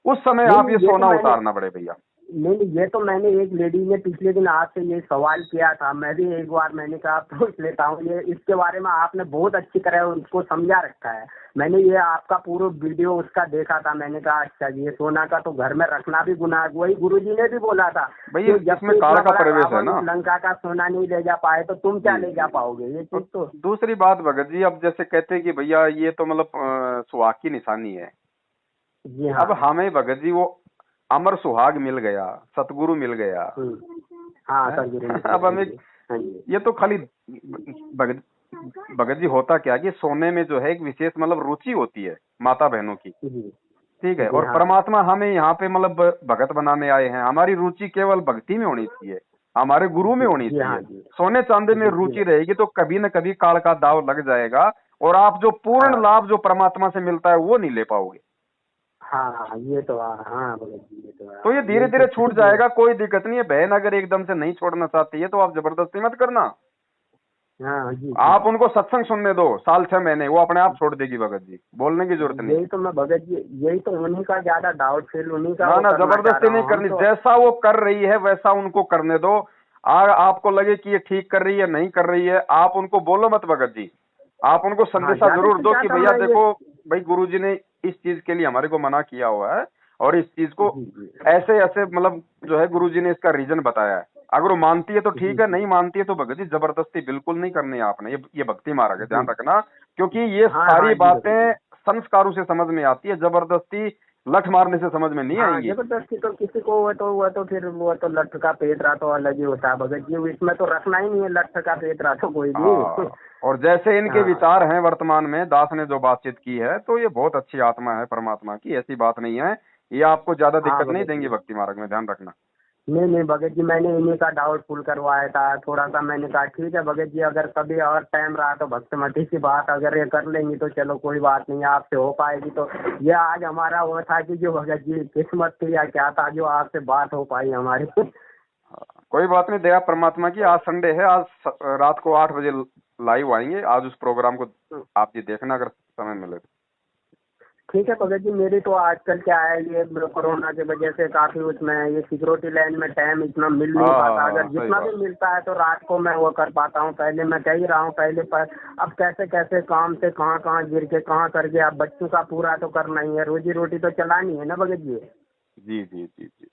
S1: उस समय
S2: नहीं
S1: आप ये
S2: नहीं,
S1: सोना उतारना पड़े भैया।
S2: नहीं नहीं, ये तो मैंने एक लेडी ने पिछले दिन आपसे ये सवाल किया था, मैं भी एक बार मैंने कहा पूछ लेता हूँ, ये इसके बारे में आपने बहुत अच्छी तरह उनको समझा रखा है। मैंने ये आपका पूरा वीडियो उसका देखा था, मैंने कहा अच्छा जी, ये सोना का तो घर में रखना भी गुनाह है। वही गुरुजी ने भी बोला था
S1: भैया
S2: कि जब
S1: इसमें
S2: तक
S1: काल
S2: इतना
S1: का
S2: बड़ा
S1: प्रवेश है
S2: रावण
S1: ना।
S2: उस लंका का सोना नहीं ले जा पाए तो तुम क्या
S1: जी
S2: ले जा
S1: जी।
S2: पाओगे, ये चीज तो।
S1: दूसरी बात भगत जी, अब जैसे कहते हैं कि भैया ये तो मतलब सुहाग की निशानी है।
S2: जी हाँ।
S1: अब हमें भगत जी वो अमर सुहाग मिल गया, सतगुरु मिल गया
S2: हाँ
S1: है?
S2: सदगुरु ने
S1: अब
S2: किया, हाँ
S1: हमें
S2: जी हाँ जी
S1: ये तो खाली भगत भगत जी होता क्या कि सोने में जो है एक विशेष मतलब रुचि होती है माता बहनों की,
S2: जी
S1: ठीक है।
S2: जी
S1: और
S2: हाँ
S1: परमात्मा हमें यहाँ पे मतलब भगत बनाने आए हैं, हमारी रुचि केवल भक्ति में होनी चाहिए, हमारे गुरु में
S2: जी
S1: होनी
S2: जी हाँ
S1: चाहिए।
S2: जी
S1: सोने चांदी में
S2: जी जी
S1: रुचि रहेगी तो कभी न कभी काल का दाव लग जाएगा, और आप जो पूर्ण
S2: हाँ
S1: लाभ जो परमात्मा से मिलता है वो नहीं ले पाओगे।
S2: हाँ, ये तो हाँ भगत जी, ये तो
S1: तो ये धीरे
S2: यही
S1: धीरे
S2: तो
S1: छूट
S2: चीज है।
S1: जाएगा, कोई दिक्कत नहीं है। बहन अगर एकदम से नहीं छोड़ना चाहती है तो आप जबरदस्ती मत करना,
S2: हाँ जी
S1: आप
S2: जी,
S1: उनको सत्संग सुनने दो, साल 6 महीने वो अपने आप छोड़ देगी भगत जी, बोलने की जरूरत नहीं।
S2: यही तो मैं भगत जी, यही तो उन्हीं का ज्यादा डाउट फील, उन्हीं का
S1: ना
S2: वो
S1: ना,
S2: करना चाह
S1: जबरदस्ती
S2: रहा
S1: नहीं
S2: हूँ हम
S1: करनी,
S2: तो।
S1: जैसा वो कर रही है वैसा उनको करने दो। आपको लगे कि ये ठीक कर रही है नहीं कर रही है, आप उनको बोलो मत भगत जी, आप उनको
S2: हाँ,
S1: संदेशा
S2: ज्यादा
S1: जरूर
S2: से
S1: दो कि
S2: ज्यादा
S1: भैया
S2: मैं ये।
S1: देखो भाई गुरुजी ने इस चीज के लिए हमारे को मना किया हुआ है, और इस चीज को
S2: जी जी
S1: ऐसे ऐसे मतलब जो है गुरुजी ने इसका रीजन बताया है। अगर वो मानती है तो
S2: जी
S1: ठीक है,
S2: जी
S1: नहीं मानती है तो भगत जी जबरदस्ती बिल्कुल नहीं करनी है आपने, ये भक्ति मार्ग है,
S2: जी।
S1: ध्यान रखना। क्योंकि ये
S2: हाँ
S1: सारी
S2: हाँ जी भगत
S1: बातें
S2: जी।
S1: संस्कारों से समझ में आती है, जबरदस्ती लठ मारने से समझ में नहीं
S2: हाँ,
S1: आएंगी।
S2: जबरदस्ती तो किसी को, वो तो फिर वो तो लठ का पेतरा तो अलग ही होता है भगत जी, इसमें तो रखना ही नहीं है लठ का पेतरा तो कोई भी।
S1: हाँ, और जैसे इनके
S2: हाँ
S1: विचार हैं वर्तमान में, दास ने जो बातचीत की है, तो ये बहुत अच्छी आत्मा है परमात्मा की, ऐसी बात नहीं है। ये आपको ज्यादा
S2: हाँ
S1: दिक्कत नहीं
S2: भगत
S1: देंगे
S2: जी।
S1: भक्ति मार्ग में, ध्यान रखना।
S2: नहीं नहीं भगत जी, मैंने इन्हीं का डाउट फुल करवाया था थोड़ा सा, मैंने कहा ठीक है भगत जी, अगर कभी और टाइम रहा तो भक्तमती की बात अगर ये कर लेंगी तो चलो कोई बात नहीं, आपसे हो पाएगी तो। ये आज हमारा वो था कि जो भगत जी किस्मत थी या क्या था जो आपसे बात हो पाई हमारी।
S1: हाँ, कोई बात नहीं, दया परमात्मा की। आज संडे है, आज रात को 8 बजे लाइव आएंगे, आज उस प्रोग्राम को आप ये देखना अगर समय मिले तो।
S2: ठीक है भगत जी, मेरी तो आजकल क्या है, ये कोरोना की वजह से काफी उसमें ये सिक्योरिटी लाइन में टाइम इतना मिल नहीं पाता, अगर
S1: सही
S2: जितना
S1: बात।
S2: भी मिलता है तो रात को मैं वो कर पाता हूँ। पहले मैं कह ही रहा हूँ पहले पर, अब कैसे कैसे काम से कहाँ कहाँ गिर के कहाँ कर गया, अब बच्चों का पूरा तो करना ही है, रोजी रोटी तो चलानी है ना भगत जी।
S1: जी जी जी जी।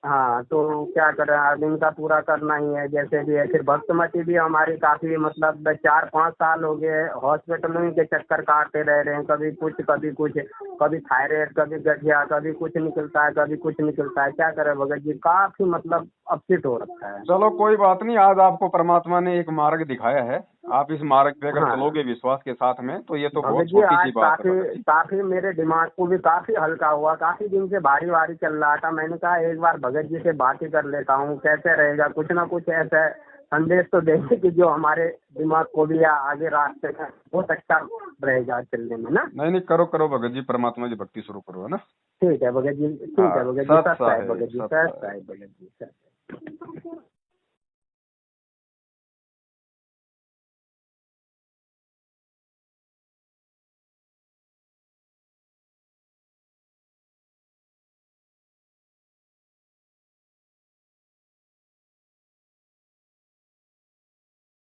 S2: हाँ, तो क्या करें, अब इनका पूरा करना ही है जैसे भी है। फिर भक्तमती भी हमारी काफी मतलब 4-5 साल हो गए हॉस्पिटलों के चक्कर काटते रह रहे हैं, कभी कुछ कभी कुछ, कभी थायराइड, कभी गठिया, कभी कुछ निकलता है कभी कुछ निकलता है, क्या करें भगत जी, काफी मतलब अपसेट हो रखा है।
S1: चलो कोई बात नहीं, आज आपको परमात्मा ने एक मार्ग दिखाया है, आप इस मार्ग पे अगर
S2: हाँ
S1: चलोगे विश्वास के साथ में तो ये तो
S2: भगत
S1: बहुत
S2: जी,
S1: छोटी सी
S2: आज
S1: बात है
S2: काफी
S1: भगत जी।
S2: काफी मेरे दिमाग को भी काफी हल्का हुआ, काफी दिन से भारी भारी चल रहा था, मैंने कहा एक बार भगत जी से बात ही कर लेता हूँ, कैसे रहेगा, कुछ ना कुछ ऐसा संदेश तो देंगे कि जो हमारे दिमाग को भी या आगे रास्ते में बहुत अच्छा रहेगा चलने में ना।
S1: नहीं नहीं, करो करो भगत जी, परमात्मा की भक्ति शुरू करो, है ना।
S2: ठीक है भगत जी, ठीक है भगत जी,
S1: सत
S2: सत साहिब
S1: साहिब,
S2: भगत जी,
S1: सत
S2: सत
S1: साहिब।
S2: साहिब भगत जी, सत।